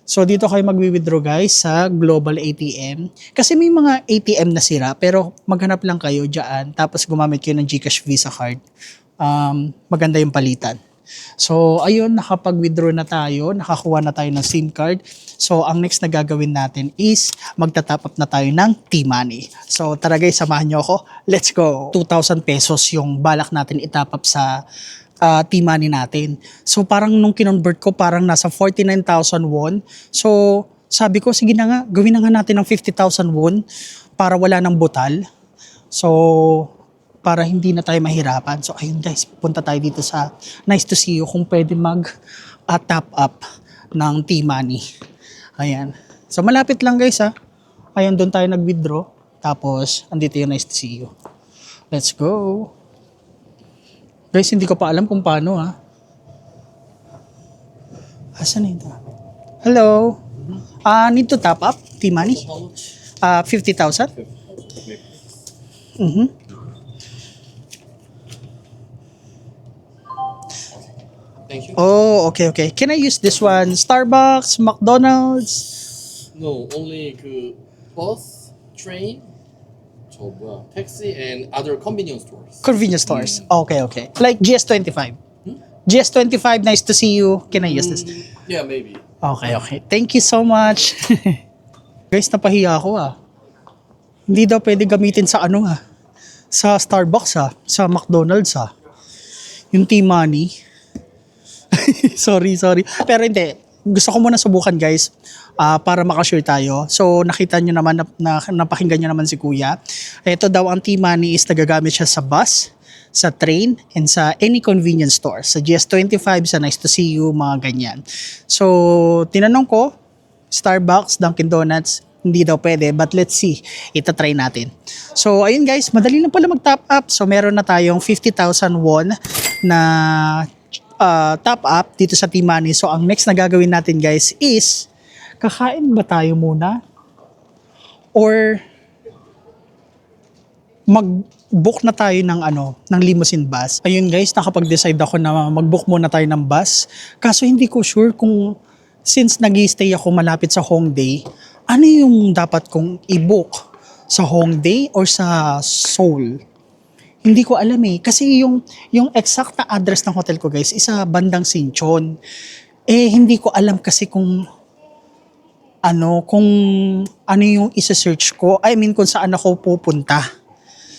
So, dito kayo mag-withdraw guys sa Global ATM. Kasi may mga ATM na sira, pero maghanap lang kayo dyan. Tapos gumamit kayo ng GCash Visa card. Maganda yung palitan. So, ayun, nakapag-withdraw na tayo, nakakuha na tayo ng SIM card. So, ang next na gagawin natin is magta-top up na tayo ng T-Money. So, tara guys, samahan nyo ako. Let's go! 2,000 pesos yung balak natin i-top up sa T-Money natin. So, parang nung kinonvert ko, parang nasa 49,000 won. So, sabi ko, sige na nga, gawin na nga natin ng 50,000 won para wala ng butal. So, para hindi na tayo mahirapan. So, ayun guys, punta tayo dito sa Nice to See You kung pwede mag-top up ng T-Money. Ayan. So, malapit lang guys ha. Ayan, doon tayo nag-withdraw. Tapos, andito yung Nice to See You. Let's go. Guys, hindi ko pa alam kung paano ha. Asan na ito? Hello? Need to top up T-Money? 50,000? Thank you. Oh, okay. Can I use this one? Starbucks, McDonald's? No, only 그 bus, train, taxi and other convenience stores. Convenience stores. Okay. Like GS25. GS25, nice to see you. Can I use this? Yeah, maybe. Okay. Thank you so much. Guys, napahiya ako Hindi daw pwede gamitin sa sa Starbucks sa McDonald's yung T-Money. sorry. Pero hindi. Gusto ko muna subukan guys para makasure tayo. So nakita nyo naman, napakinggan nyo naman si Kuya. Ito daw ang T-Money is nagagamit siya sa bus, sa train, and sa any convenience store. Sa GS25, sa Nice to See You, mga ganyan. So tinanong ko, Starbucks, Dunkin Donuts, hindi daw pwede, but let's see. Itatry natin. So ayun guys, madali lang pala mag-top up. So meron na tayong 50,000 won na top up dito sa T-Money. So, ang next na gagawin natin guys is, kakain ba tayo muna? Or, mag-book na tayo ng limousine bus. Ayun guys, nakapag-decide ako na mag-book muna tayo ng bus. Kaso hindi ko sure kung, since nag-stay ako malapit sa Hongdae, ano yung dapat kong i-book? Sa Hongdae or sa Seoul? Hindi ko alam kasi yung exact na address ng hotel ko guys is sa bandang Sinchon. Hindi ko alam kasi kung ano yung isa-search ko. I mean kung saan ako pupunta.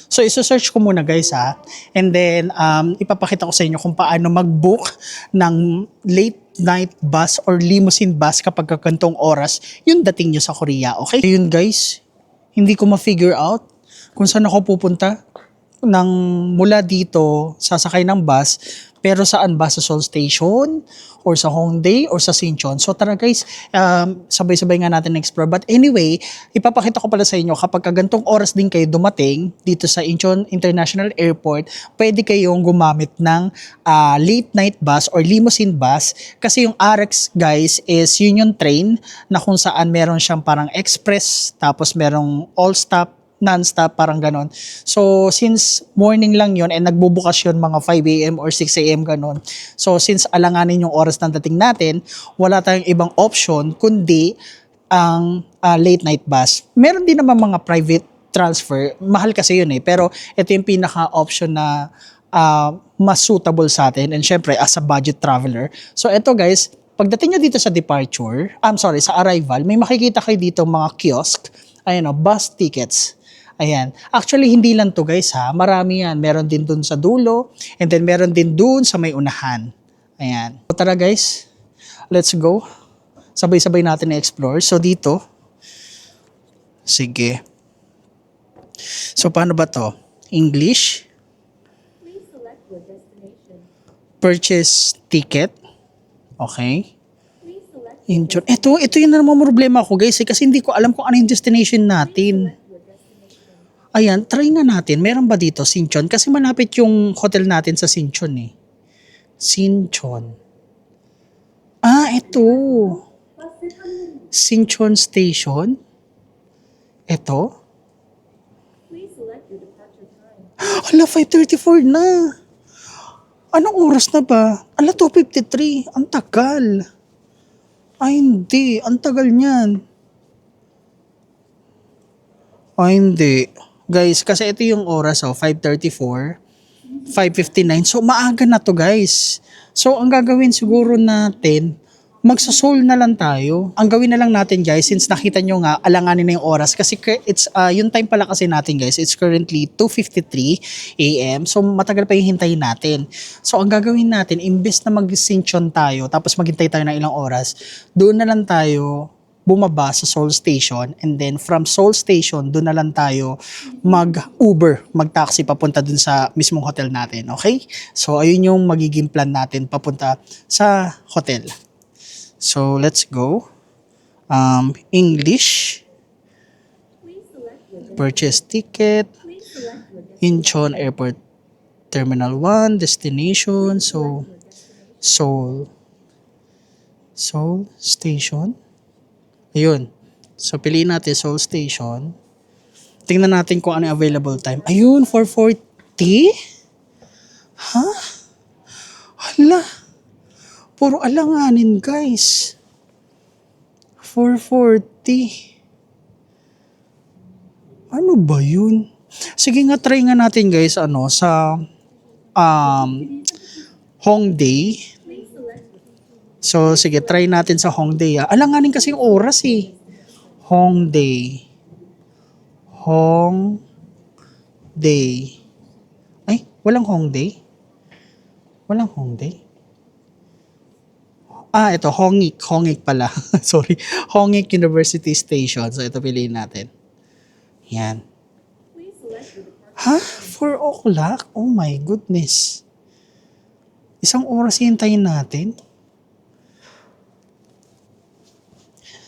So, iso-search ko muna guys ha. And then, ipapakita ko sa inyo kung paano mag-book ng late night bus or limousine bus kapag kagantong oras yung dating nyo sa Korea. Okay? Yun guys, hindi ko ma-figure out kung saan ako pupunta ng mula dito, sasakay ng bus, pero saan ba? Sa Seoul Station or sa Hongdae or sa Sinchon. So tara guys, sabay-sabay nga natin explore. But anyway, ipapakita ko pala sa inyo kapag kagantong oras din kayo dumating dito sa Incheon International Airport, pwede kayong gumamit ng late night bus or limousine bus kasi yung RX guys is yun yung train na kung saan meron siyang parang express tapos merong all-stop non-stop, parang ganon. So, since morning lang yon and nagbubukas yun mga 5 a.m. or 6 a.m. ganon. So, since alanganin yung oras ng dating natin, wala tayong ibang option kundi ang late night bus. Meron din naman mga private transfer. Mahal kasi yun eh. Pero ito yung pinaka-option na mas suitable sa atin. And syempre, as a budget traveler. So, ito guys, pagdating nyo dito sa sa arrival, may makikita kayo dito mga kiosk. Ayan o, bus tickets. Ayan. Actually, hindi lang to guys ha. Marami yan. Meron din dun sa dulo. And then meron din dun sa may unahan. Ayan. So, tara guys. Let's go. Sabay-sabay natin na-explore. So, dito. Sige. So, paano ba to? English. Purchase ticket. Okay. Incheon. Ito yung naman problema ko guys kasi hindi ko alam kung ano yung destination natin. Ayan, try nga natin. Meron ba dito, Sinchon? Kasi malapit yung hotel natin sa Sinchon eh. Sinchon. Ito. Sinchon Station. Ito. Ala, 5:34 na. Anong oras na ba? Ala, 2:53. Ang tagal. Ay, hindi. Ang tagal niyan. Ay, hindi. Guys, kasi ito yung oras, 5:34, 5:59. So, maaga na to, guys. So, ang gagawin siguro natin, magsa-Seoul na lang tayo. Ang gawin na lang natin, guys, since nakita nyo nga, alanganin na yung oras. Kasi it's, yung time pala kasi natin, guys, it's currently 2:53 a.m. So, matagal pa yung hintayin natin. So, ang gagawin natin, imbes na mag-Sinchon tayo, tapos maghintay tayo ng ilang oras, doon na lang tayo bumaba sa Seoul Station, and then from Seoul Station, doon na lang tayo mag-Uber, mag-taxi papunta dun sa mismong hotel natin, okay? So, ayun yung magiging plan natin papunta sa hotel. So, let's go. English. Purchase ticket. Incheon Airport Terminal 1, destination. So, Seoul Station. Ayun. So, piliin natin Seoul Station. Tingnan natin kung ano yung available time. Ayun, 4:40? Ha? Hala. Puro alanganin, guys. 4:40. Ano ba yun? Sige nga, try nga natin, guys, sa Hongdae. So, sige, try natin sa Hongdae. Alanganin kasi yung oras eh. Hongdae. Ay, walang Hongdae? Walang Hongdae? Ito, Hongik pala. Sorry. Hongik University Station. So, ito piliin natin. Yan. Ha? 4 o'clock? Oh my goodness. Isang oras hintayin natin?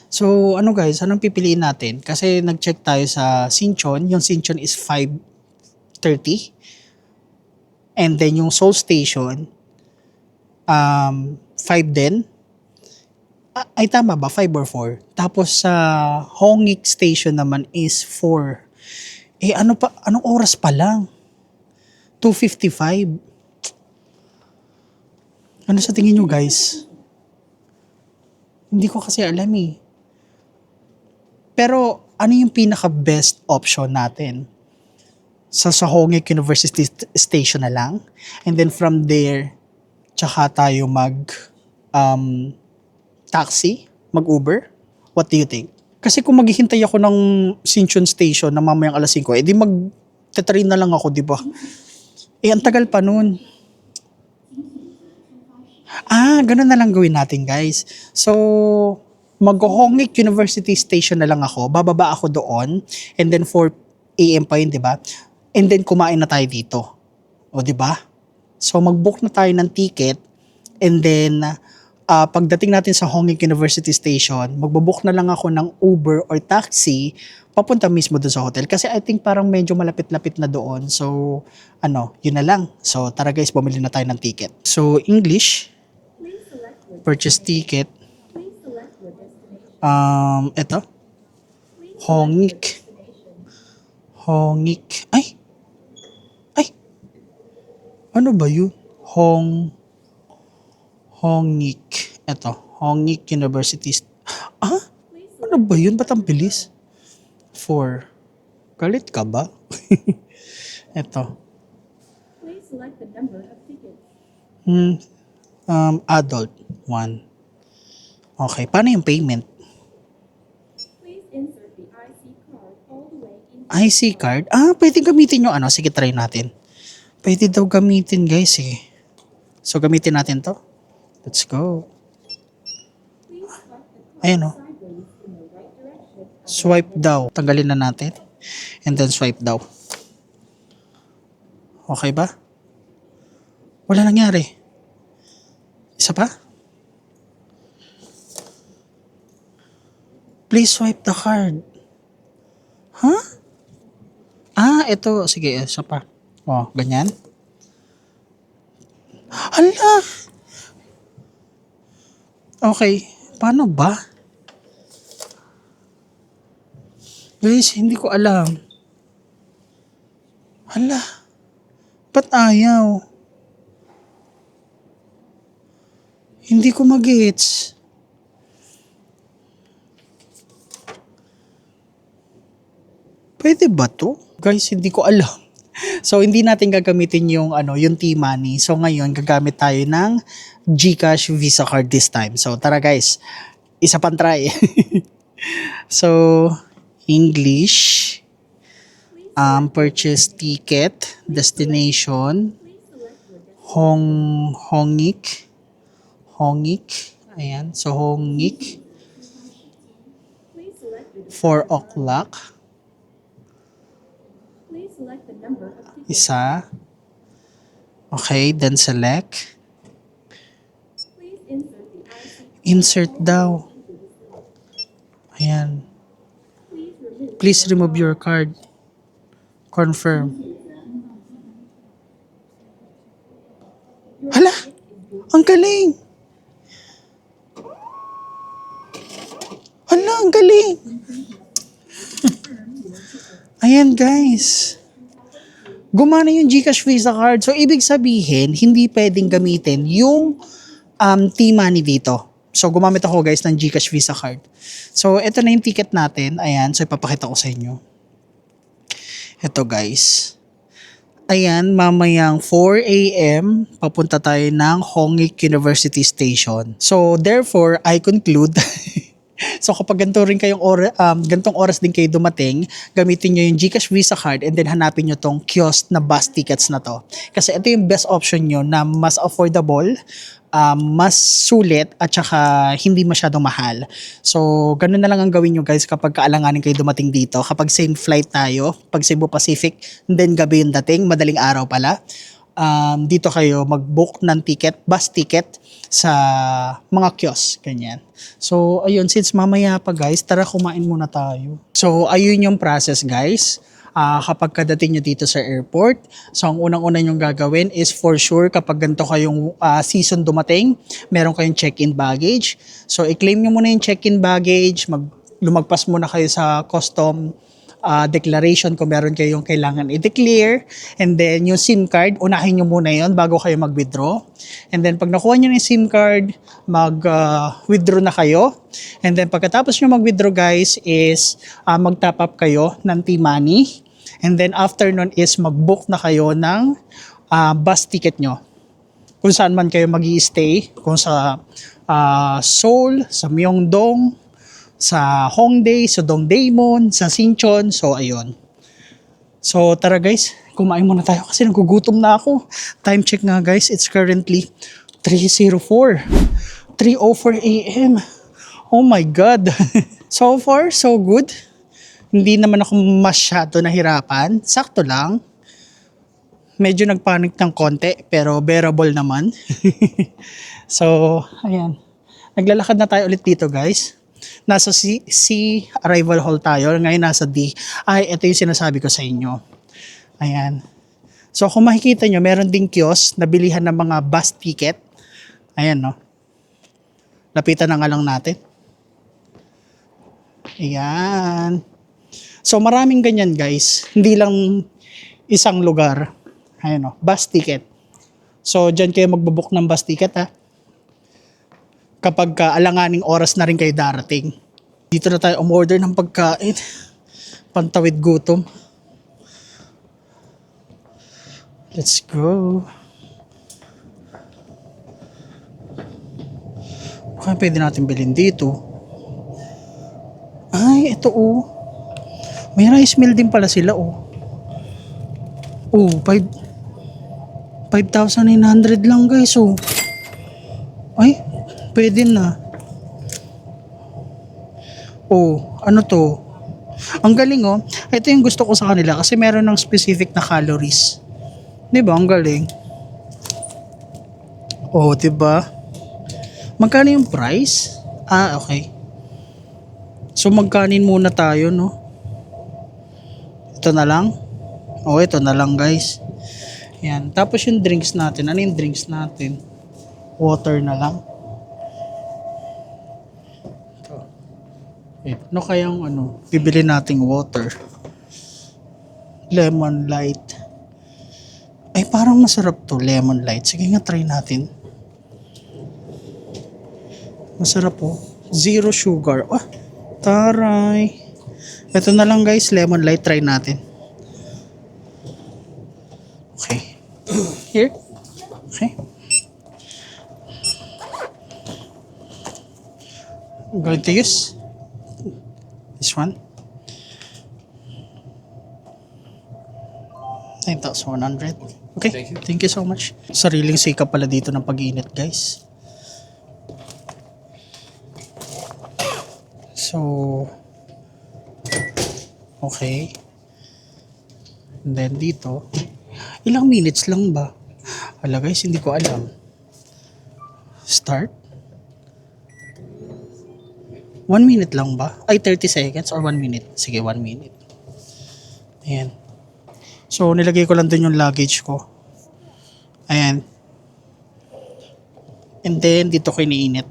So, guys, anong pipiliin natin? Kasi nag-check tayo sa Sinchon. Yung Sinchon is 5:30. And then yung Seoul Station, 5 din. Ay, tama ba? 5 or 4? Tapos sa Hongik Station naman is 4. Anong oras pa lang? 2:55. Ano sa tingin nyo, guys? Hindi ko kasi alam eh. Pero ano yung pinaka-best option natin? Sa Hongik University Station na lang. And then from there, tsaka tayo taxi, mag-Uber. What do you think? Kasi kung maghihintay ako ng Sinchon Station na mamayang alas 5, edi Magte-train na lang ako, di ba? Ang tagal pa nun. Ganun na lang gawin natin, guys. So, mag-Hongik University Station na lang ako. Bababa ako doon. And then 4 a.m. pa yun, di ba? And then kumain na tayo dito. O, di ba? So, mag-book na tayo ng ticket. And then, pagdating natin sa Hongik University Station, magbo-book na lang ako ng Uber or taxi papunta mismo doon sa hotel. Kasi I think parang medyo malapit-lapit na doon. So, yun na lang. So, tara guys, bumili na tayo ng ticket. So, English, purchase ticket. Ito. Hongik. Ay! Ano ba yun? Hongik. Ito. Hongik University. Ano ba yun? Ba't ang bilis? 4. Galit ka ba? Ito. Please select the number of tickets. Adult 1. Okay. Paano yung payment? Please insert the IC card all the way in. IC card? Pwede gamitin yung Sige, try natin. Pwede daw gamitin, guys, eh. So, gamitin natin to. Let's go. Please swipe the card Ayan, oh. sideways in the right direction. Swipe daw. Tanggalin na natin. And then swipe daw. Okay ba? Wala nangyari. Isa pa? Please swipe the card. Huh? Ito. Sige, isa pa. Ganyan. Hala! Okay. Paano ba? Guys, hindi ko alam. Hala. Ba't ayaw? Hindi ko mag-gets. Pwede ba to? Guys, hindi ko alam. So, hindi natin gagamitin yung T-Money. So, ngayon, gagamit tayo ng GCash Visa Card this time. So, tara guys. Isa pang try. So, English. Purchase ticket. Destination. Hongik. Ayan. So, Hongik. Please select the 4 o'clock. Please select the number of tickets. Isa. Okay, then select. Please insert the IC. Insert daw. Ayan. Please remove your card. Confirm. Hala! Ang galing! Hala, ang galing! Ayan guys. Gumana yung GCash Visa Card. So, ibig sabihin, hindi pwedeng gamitin yung T-Money dito. So, gumamit ako guys ng GCash Visa Card. So, ito na yung ticket natin. Ayan. So, ipapakita ko sa inyo. Ito guys. Ayan, mamayang 4 a.m. papunta tayo ng Hongik University Station. So, therefore, I conclude so kapag gantong oras din kayo dumating, gamitin nyo yung GCash Visa Card and then hanapin nyo tong kiosk na bus tickets na to. Kasi ito yung best option nyo na mas affordable, mas sulit at saka hindi masyadong mahal. So ganun na lang ang gawin nyo guys kapag kaalanganin kayo dumating dito. Kapag same flight tayo, pag Cebu Pacific, then gabi yung dating, madaling araw pala. Dito kayo mag-book ng ticket, bus ticket sa mga kiosk, ganyan. So, ayun, since mamaya pa guys, tara kumain muna tayo. So, ayun yung process guys. Kapag kadating nyo dito sa airport, so ang unang-una nyong gagawin is for sure kapag ganito kayong season dumating, meron kayong check-in baggage. So, i-claim nyo muna yung check-in baggage, lumagpas muna kayo sa custom declaration kung meron kayong kailangan i-declare. And then, yung SIM card, unahin nyo muna yon bago kayo mag-withdraw. And then, pag nakuha nyo yung SIM card, mag-withdraw na kayo. And then, pagkatapos nyo mag-withdraw guys is mag-top up kayo ng T-Money. And then, after nun is mag-book na kayo ng bus ticket nyo. Kung saan man kayo mag-i-stay. Kung sa Seoul, sa Myeongdong, sa Hongdae, sa Dongdaemun, sa Sinchon. So, ayun. So tara guys, kumain muna tayo kasi nagugutom na ako. Time check nga guys, it's currently 3:04. 3:04 a.m. Oh my God. So far, so good. Hindi naman ako masyado nahirapan. Sakto lang. Medyo nagpanic ng konti, pero bearable naman. So, ayan. Naglalakad na tayo ulit dito guys. Nasa C arrival hall tayo. Ngayon nasa D. Ay, ito yung sinasabi ko sa inyo. Ayan. So, kung makikita nyo, meron ding kiosk na bilihan ng mga bus ticket. Ayan, no? Lapitan na nga lang natin. Ayan. So, maraming ganyan guys. Hindi lang isang lugar. Ayan, no? Bus ticket. So, dyan kayo magbabook ng bus ticket, ha? Kapag alanganing oras na rin kayo darating. Dito na tayo umorder ng pagkain. Pantawid gutom. Let's go. Baka pwede natin bilhin dito. Ay, ito oh. May rice meal din pala sila oh. Oh, 5,900 lang guys oh. Ay, pwede na. Oh, ano to? Ang galing oh. Ito yung gusto ko sa kanila kasi meron ng specific na calories. Diba? Ang galing. Oh, diba? Magkano yung price? Ah, okay. So, magkanin muna tayo, no? Ito na lang? Oh, ito na lang, guys. Yan. Tapos yung drinks natin. Ano yung drinks natin? Water na lang. Ito. Ano kayang bibili nating water? Lemon light. Ay, parang masarap to, lemon light. Sige nga, try natin. Masarap po. Zero sugar. Ah, taray. Ito na lang guys, lemon light. Try natin. Okay. Here. Okay. I'm going to use this one. 9,100. Okay, thank you so much. Sariling sikap pala dito ng pag-iinit, guys. So, okay. And then dito, ilang minutes lang ba? Hala guys, hindi ko alam. Start. 1 minute lang ba? Ay, 30 seconds or 1 minute? Sige, 1 minute. Ayan. So, nilagay ko lang dun yung luggage ko. Ayan. And then, dito ko iniinit.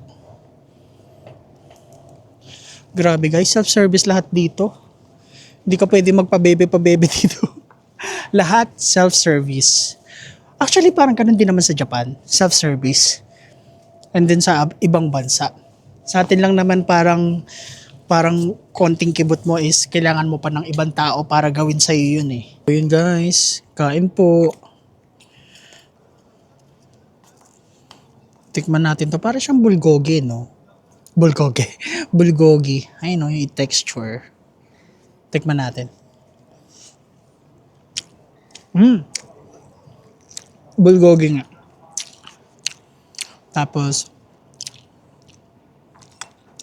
Grabe guys, self-service lahat dito. Hindi ka pwede magpa-bebe dito. Lahat self-service. Actually, parang ganun din naman sa Japan. Self-service. And then sa ibang bansa. Sa atin lang naman parang konting kibot mo is kailangan mo pa ng ibang tao para gawin sa'yo yun eh. So yun guys, kain po. Tikman natin to. Para siyang bulgogi, no? Bulgogi. Ayun, no? Yung texture. Tikman natin. Bulgogi nga. Tapos,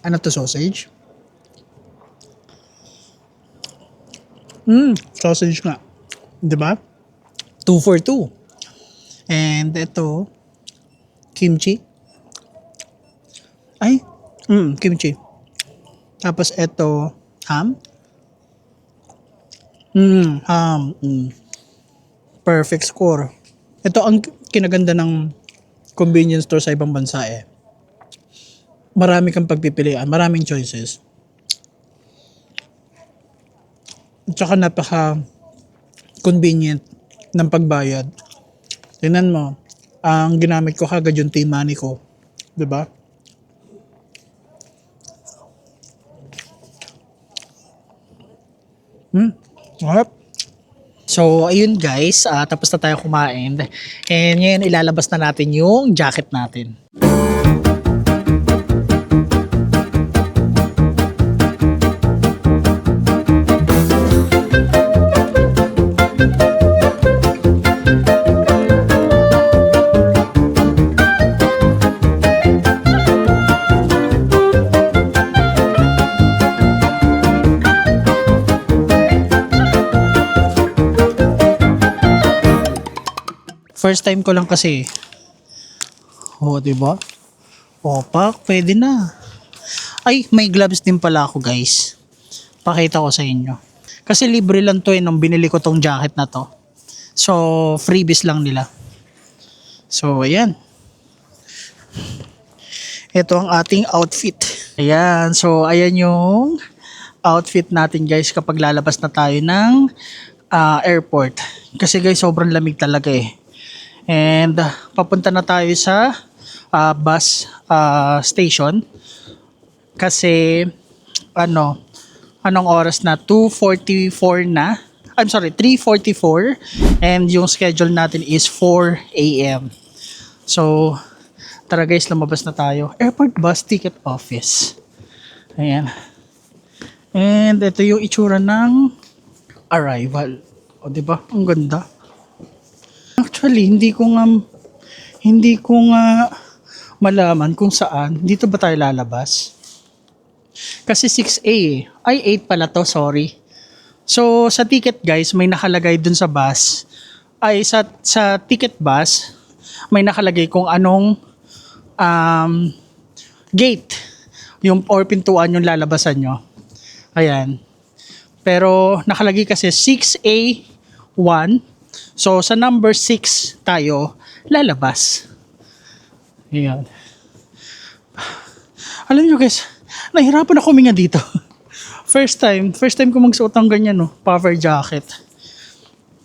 ano to, sausage? Sausage nga. Diba? 2 for 2. And ito, kimchi. Ay, kimchi. Tapos ito, ham. Ham. Perfect score. Ito ang kinaganda ng convenience store sa ibang bansa eh. Marami kang pagpipilian, maraming choices. At saka napaka-convenient ng pagbayad. Tingnan mo, ang ginamit ko kagad yung T-Money ko. Diba? Harap. So, ayun guys, tapos na tayo kumain. And ngayon, ilalabas na natin yung jacket natin. First time ko lang kasi. Oh, diba? Opak, pwede na. Ay, may gloves din pala ako guys. Pakita ko sa inyo. Kasi libre lang to nung binili ko tong jacket na to. So, freebies lang nila. So, ayan. Ito ang ating outfit. Ayan. So, ayan yung outfit natin guys kapag lalabas na tayo ng airport. Kasi guys, sobrang lamig talaga eh. And, papunta na tayo sa bus station. Kasi, anong oras na? 2:44 na. I'm sorry, 3:44. And yung schedule natin is 4 a.m. So, tara guys, lumabas na tayo. Airport bus ticket office. Ayan. And ito yung itsura ng arrival. O, diba? Ang ganda. Actually, hindi ko nga malaman kung saan. Dito ba tayo lalabas? Kasi 6A eh. Ay, 8 pala to, sorry. So, sa ticket guys, may nakalagay dun sa bus. Ay, sa ticket bus, may nakalagay kung anong gate yung or pintuan yung lalabasan nyo. Ayan. Pero, nakalagay kasi 6A1. So, sa number 6 tayo lalabas. Ayan. Alam nyo guys, nahirapan ako huminga dito. First time ko magsuot ng ganyan, no? Puffer jacket.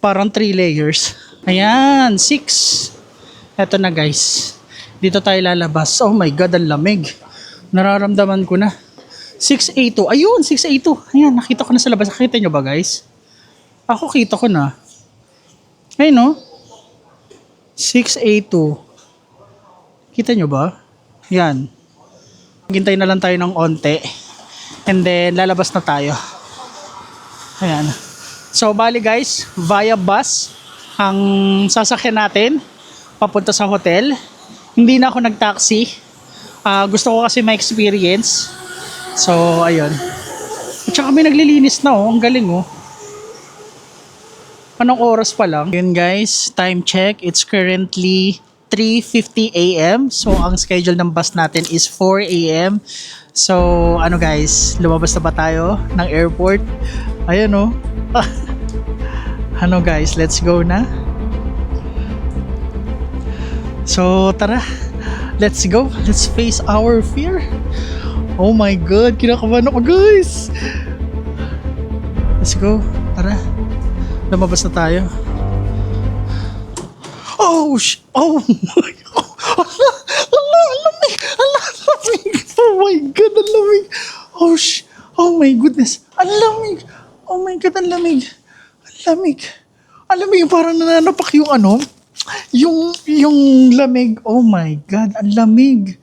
Parang 3 layers. Ayan, 6. Eto na guys. Dito tayo lalabas. Oh my God, ang lamig. Nararamdaman ko na. 6A2. Ayun, 6A2. Ayan, nakita ko na sa labas. Nakita nyo ba guys? Ako kita ko na. Ayun, no? 6A2. Kita nyo ba? Yan. Hintay na lang tayo ng onte. And then, lalabas na tayo. Ayan. So, bali guys, via bus, ang sasakyan natin, papunta sa hotel. Hindi na ako nag-taxi. Gusto ko kasi ma-experience. So, ayun. At saka may naglilinis na, oh. Ang galing, oh. Anong oras pa lang? Yun guys, time check. It's currently 3:50 a.m. So, ang schedule ng bus natin is 4 a.m. So, ano guys, lumabas na ba tayo ng airport? Ayun, oh. Ano guys, let's go na. So, tara. Let's go. Let's face our fear. Oh my God, kinakabahan ako guys. Let's go. Tara. Lumabas na tayo. Oh my God. Lamig. Oh my God, ang lamig. Oh my goodness. Ang lamig. Oh my God, ang lamig. Ang lamig. Alam mo yung parang nananapak yung yung lamig. Oh my God, ang lamig.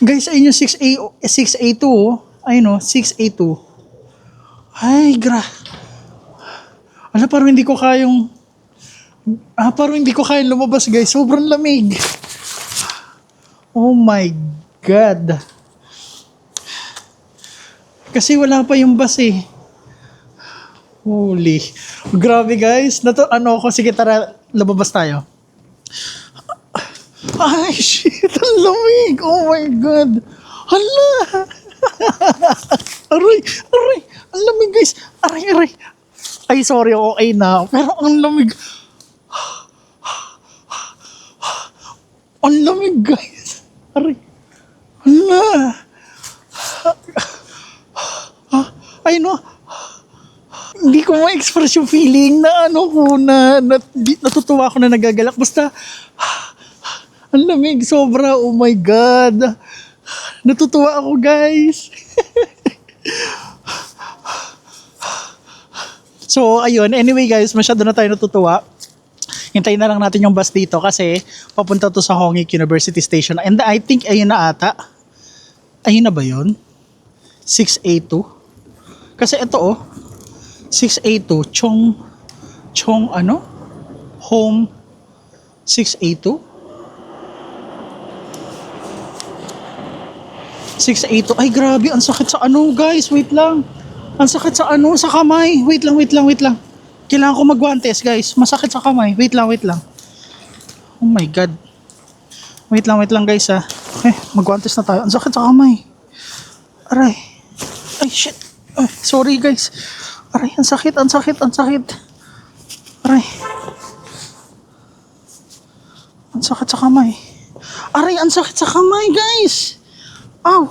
Guys, ayun yung 6A2. Ayun o, 6A2. Ay, parang hindi ko kayang lumabas guys. Sobrang lamig. Oh my God. Kasi wala pa yung bus eh. Holy. Grabe guys. Sige tara, lumabas tayo. Ay, shit. Ang lamig. Oh my God. Hala. Aray. Ang lamig guys. Aray. Ay, sorry. Okay na. Pero ang lamig. Ang lamig guys. Aray. Hala. Ay no. Hindi ko ma-express yung feeling na natutuwa ako na nagagalak. Basta, ang lamig, sobra. Oh my God. Natutuwa ako, guys. So, ayun. Anyway, guys, masyado na tayo natutuwa. Hintayin na lang natin yung bus dito kasi papunta to sa Hongik University Station. And I think, ayun na ata. Ayun na ba yun? 6A2? Kasi ito, 6A2, Home 6A2? 6A2, ay grabe, ang sakit sa guys, wait lang. Ang sakit sa sa kamay, wait lang. Kailangan ko magguantes guys, masakit sa kamay, wait lang. Oh my God. Wait lang guys ha. Okay, magwantes na tayo. Ang sakit sa kamay. Aray. Ay shit. Ay, sorry guys. Aray, ang sakit. Aray. Ang sakit sa kamay. Aray, ang sakit sa kamay guys. Aw.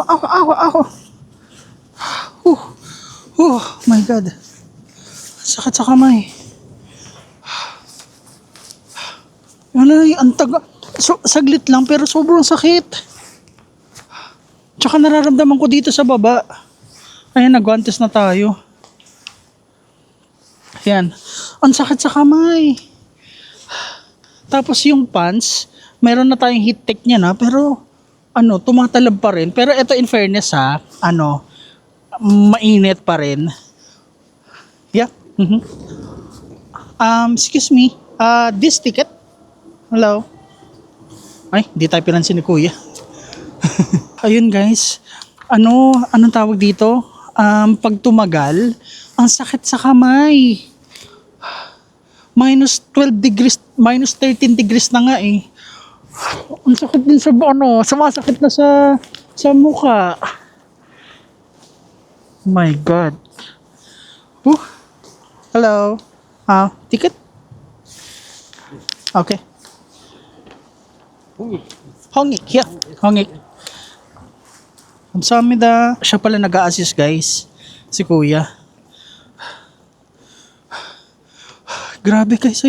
Oh my God. Ang sakit sa kamay. Aray, ang taga. Saglit lang pero sobrang sakit. Tsaka nararamdaman ko dito sa baba. Ayan, nagwantes na tayo. Ayan. Ang sakit sa kamay. Tapos yung pants, meron na tayong heat tech niya na, pero tumatalab pa rin. Pero ito in fairness ha, mainit pa rin. Yeah. Excuse me. This ticket? Hello? Ay, di tayo pinansin ni Kuya. Ayun guys. Anong tawag dito? Pag tumagal, ang sakit sa kamay. Minus 12 degrees, minus 13 degrees na nga eh. Ang sakit din sa sumasakit na sa mukha. My God. Hello. Ticket? Okay. Hongik, yeah. Hongik. Kamsahamnida. Siya pala nag-a-assist guys. Si Kuya. Grabe guys,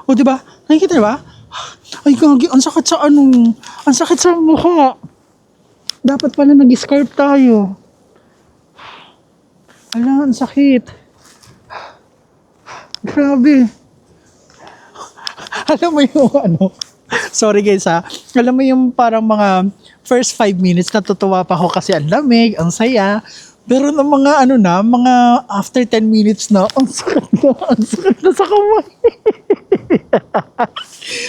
O diba? Nakikita ba? Ay gagi, ang sakit sa ang sakit sa mukha. Dapat pala nag-scarf tayo. Ala, ang sakit. Grabe. Alam mo yung sorry guys ha. Alam mo yung parang mga first 5 minutes natutuwa pa ako kasi ang lamig, ang saya. Pero ng mga mga after 10 minutes na, ang sakit na sa kamay.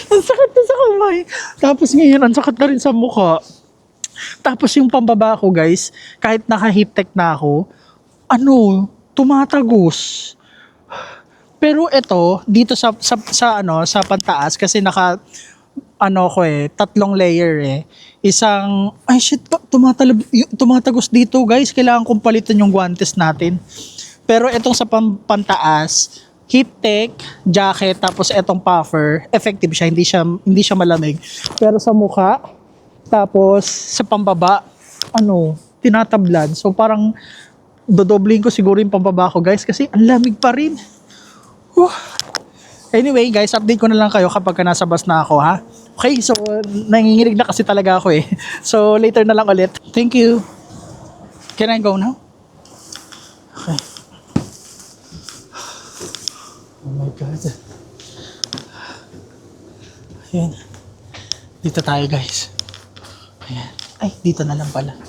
Ang sakit na sa kamay. Tapos ngayon, ang sakit na rin sa mukha. Tapos yung pambaba ko guys, kahit naka-heat tech na ako, tumatagos. Pero ito, dito sa pantaas, kasi naka, 3 layer eh. Isang, ay shit, tumatagos dito guys, kailangan kong palitan yung guantes natin. Pero itong sa pantaas, heat tech, jacket, tapos itong puffer, effective siya, hindi siya malamig. Pero sa mukha, tapos sa pambaba, tinatablad. So parang, dodobling ko siguro yung pambaba ko guys, kasi ang lamig pa rin. Anyway guys, update ko na lang kayo kapag nasa bus na ako ha. Okay, so nanginginig na kasi talaga ako eh. So later na lang ulit. Thank you. Can I go now? Okay. Oh my God. Ayan. Dito tayo guys. Ayan. Ay, dito na lang pala.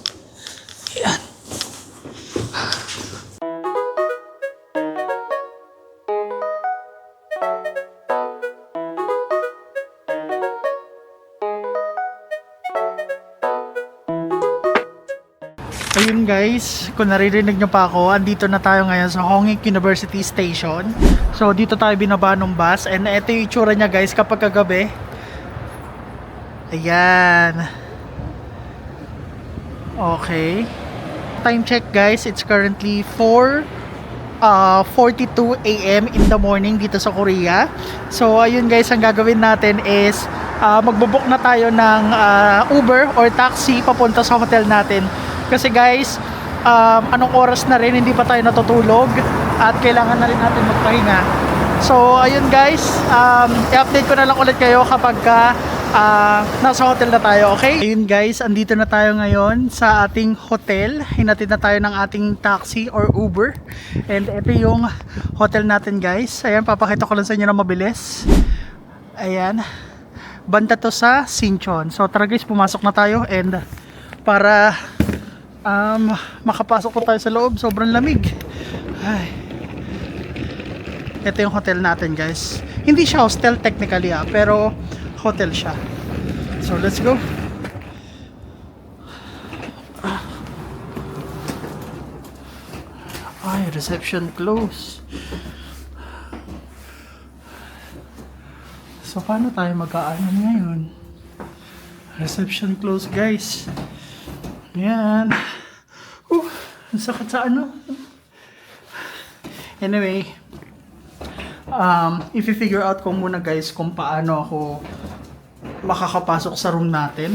Ayan. Ayun guys, kung naririnig nyo pa ako, andito na tayo ngayon sa Hongik University Station. So dito tayo binaba ng bus, and ito yung itsura nya guys kapag kagabi. Ayan. Okay. Time check guys, it's currently 4:42 AM in the morning dito sa Korea. So ayun guys, ang gagawin natin is magbo-book na tayo ng Uber or taxi papunta sa hotel natin. Kasi guys, anong oras na rin, hindi pa tayo natutulog at kailangan na rin natin magpahinga. So ayun guys, i-update ko na lang ulit kayo kapag nasa hotel na tayo, okay? Ayun guys, andito na tayo ngayon sa ating hotel. Hinatid na tayo ng ating taxi or Uber. And ito yung hotel natin guys. Ayan, papakita ko lang sa inyo na mabilis. Ayan, banda to sa Sinchon. So tara guys, pumasok na tayo, and para makapasok po tayo sa loob, sobrang lamig. Ay. Ito yung hotel natin guys. Hindi siya hostel technically pero hotel siya. So let's go. Ay, reception close. So, paano tayo mag-aanon ngayon? Reception close, guys. Ayan. Ang sakit sa ano. Anyway, if-figure out ko muna, guys, kung paano ako makakapasok sa room natin.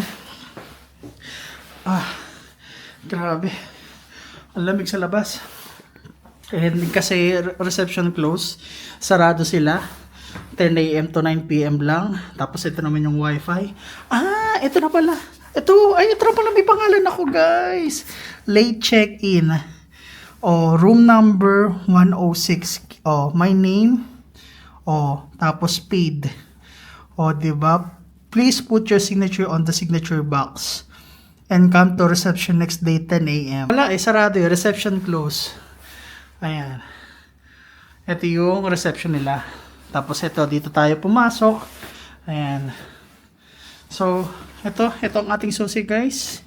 Grabe. Ang lamig sa labas. And kasi reception close, sarado sila. 10 a.m. to 9 p.m. lang. Tapos ito naman yung wifi. Ito na pala. Ito na pala, may pangalan ako, guys. Late check-in. Room number 106. My name. Tapos paid. Diba? Please put your signature on the signature box. And come to reception next day 10 a.m. Wala, sarado yung reception close. Ayan. Ito yung reception nila. Tapos ito, dito tayo pumasok. Ayan. So, ito ang ating susi, guys.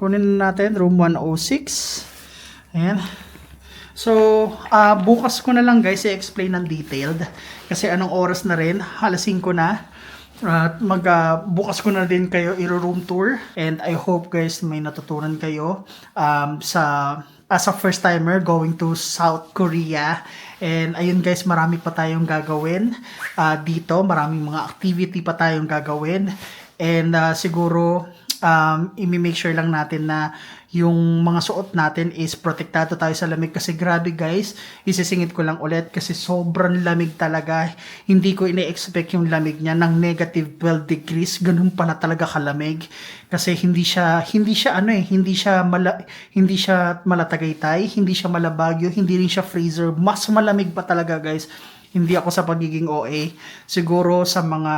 Kunin natin, room 106. Ayan. So, bukas ko na lang, guys, i-explain ng detailed. Kasi anong oras na rin, alas 5 na. At bukas ko na din kayo i-room tour. And I hope, guys, may natutunan kayo as a first timer going to South Korea. And ayun, guys, marami pa tayong gagawin dito. Maraming mga activity pa tayong gagawin. And siguro i-make sure lang natin na yung mga suot natin is protektado tayo sa lamig. Kasi grabe, guys, isisingit ko lang ulit kasi sobrang lamig talaga. Hindi ko ine-expect yung lamig niya ng negative 12 degrees. Ganun pala talaga kalamig. Kasi hindi siya malatagaytay, hindi siya malabagyo, hindi rin siya freezer. Mas malamig pa talaga, guys. Hindi ako sa pagiging OA. Siguro sa mga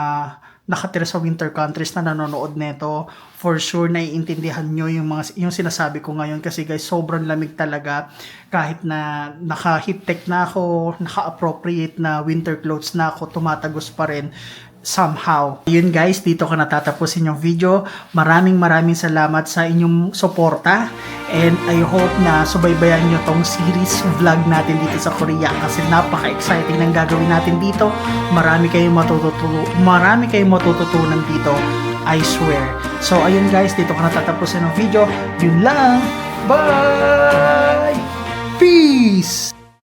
nakatira sa winter countries na nanonood nito, for sure naiintindihan nyo yung sinasabi ko ngayon kasi, guys, sobrang lamig talaga. Kahit na naka-heat tech na ako, naka-appropriate na winter clothes na ako, tumatagos pa rin somehow. Yun, guys, dito ko natatapusin yung video. Maraming salamat sa inyong suporta. And I hope na subaybayan nyo tong series vlog natin dito sa Korea kasi napaka-exciting ng gagawin natin dito. Marami kayong matututunan dito, I swear. So, ayun, guys, dito ko natatapusin ng video. Yun lang. Bye! Peace!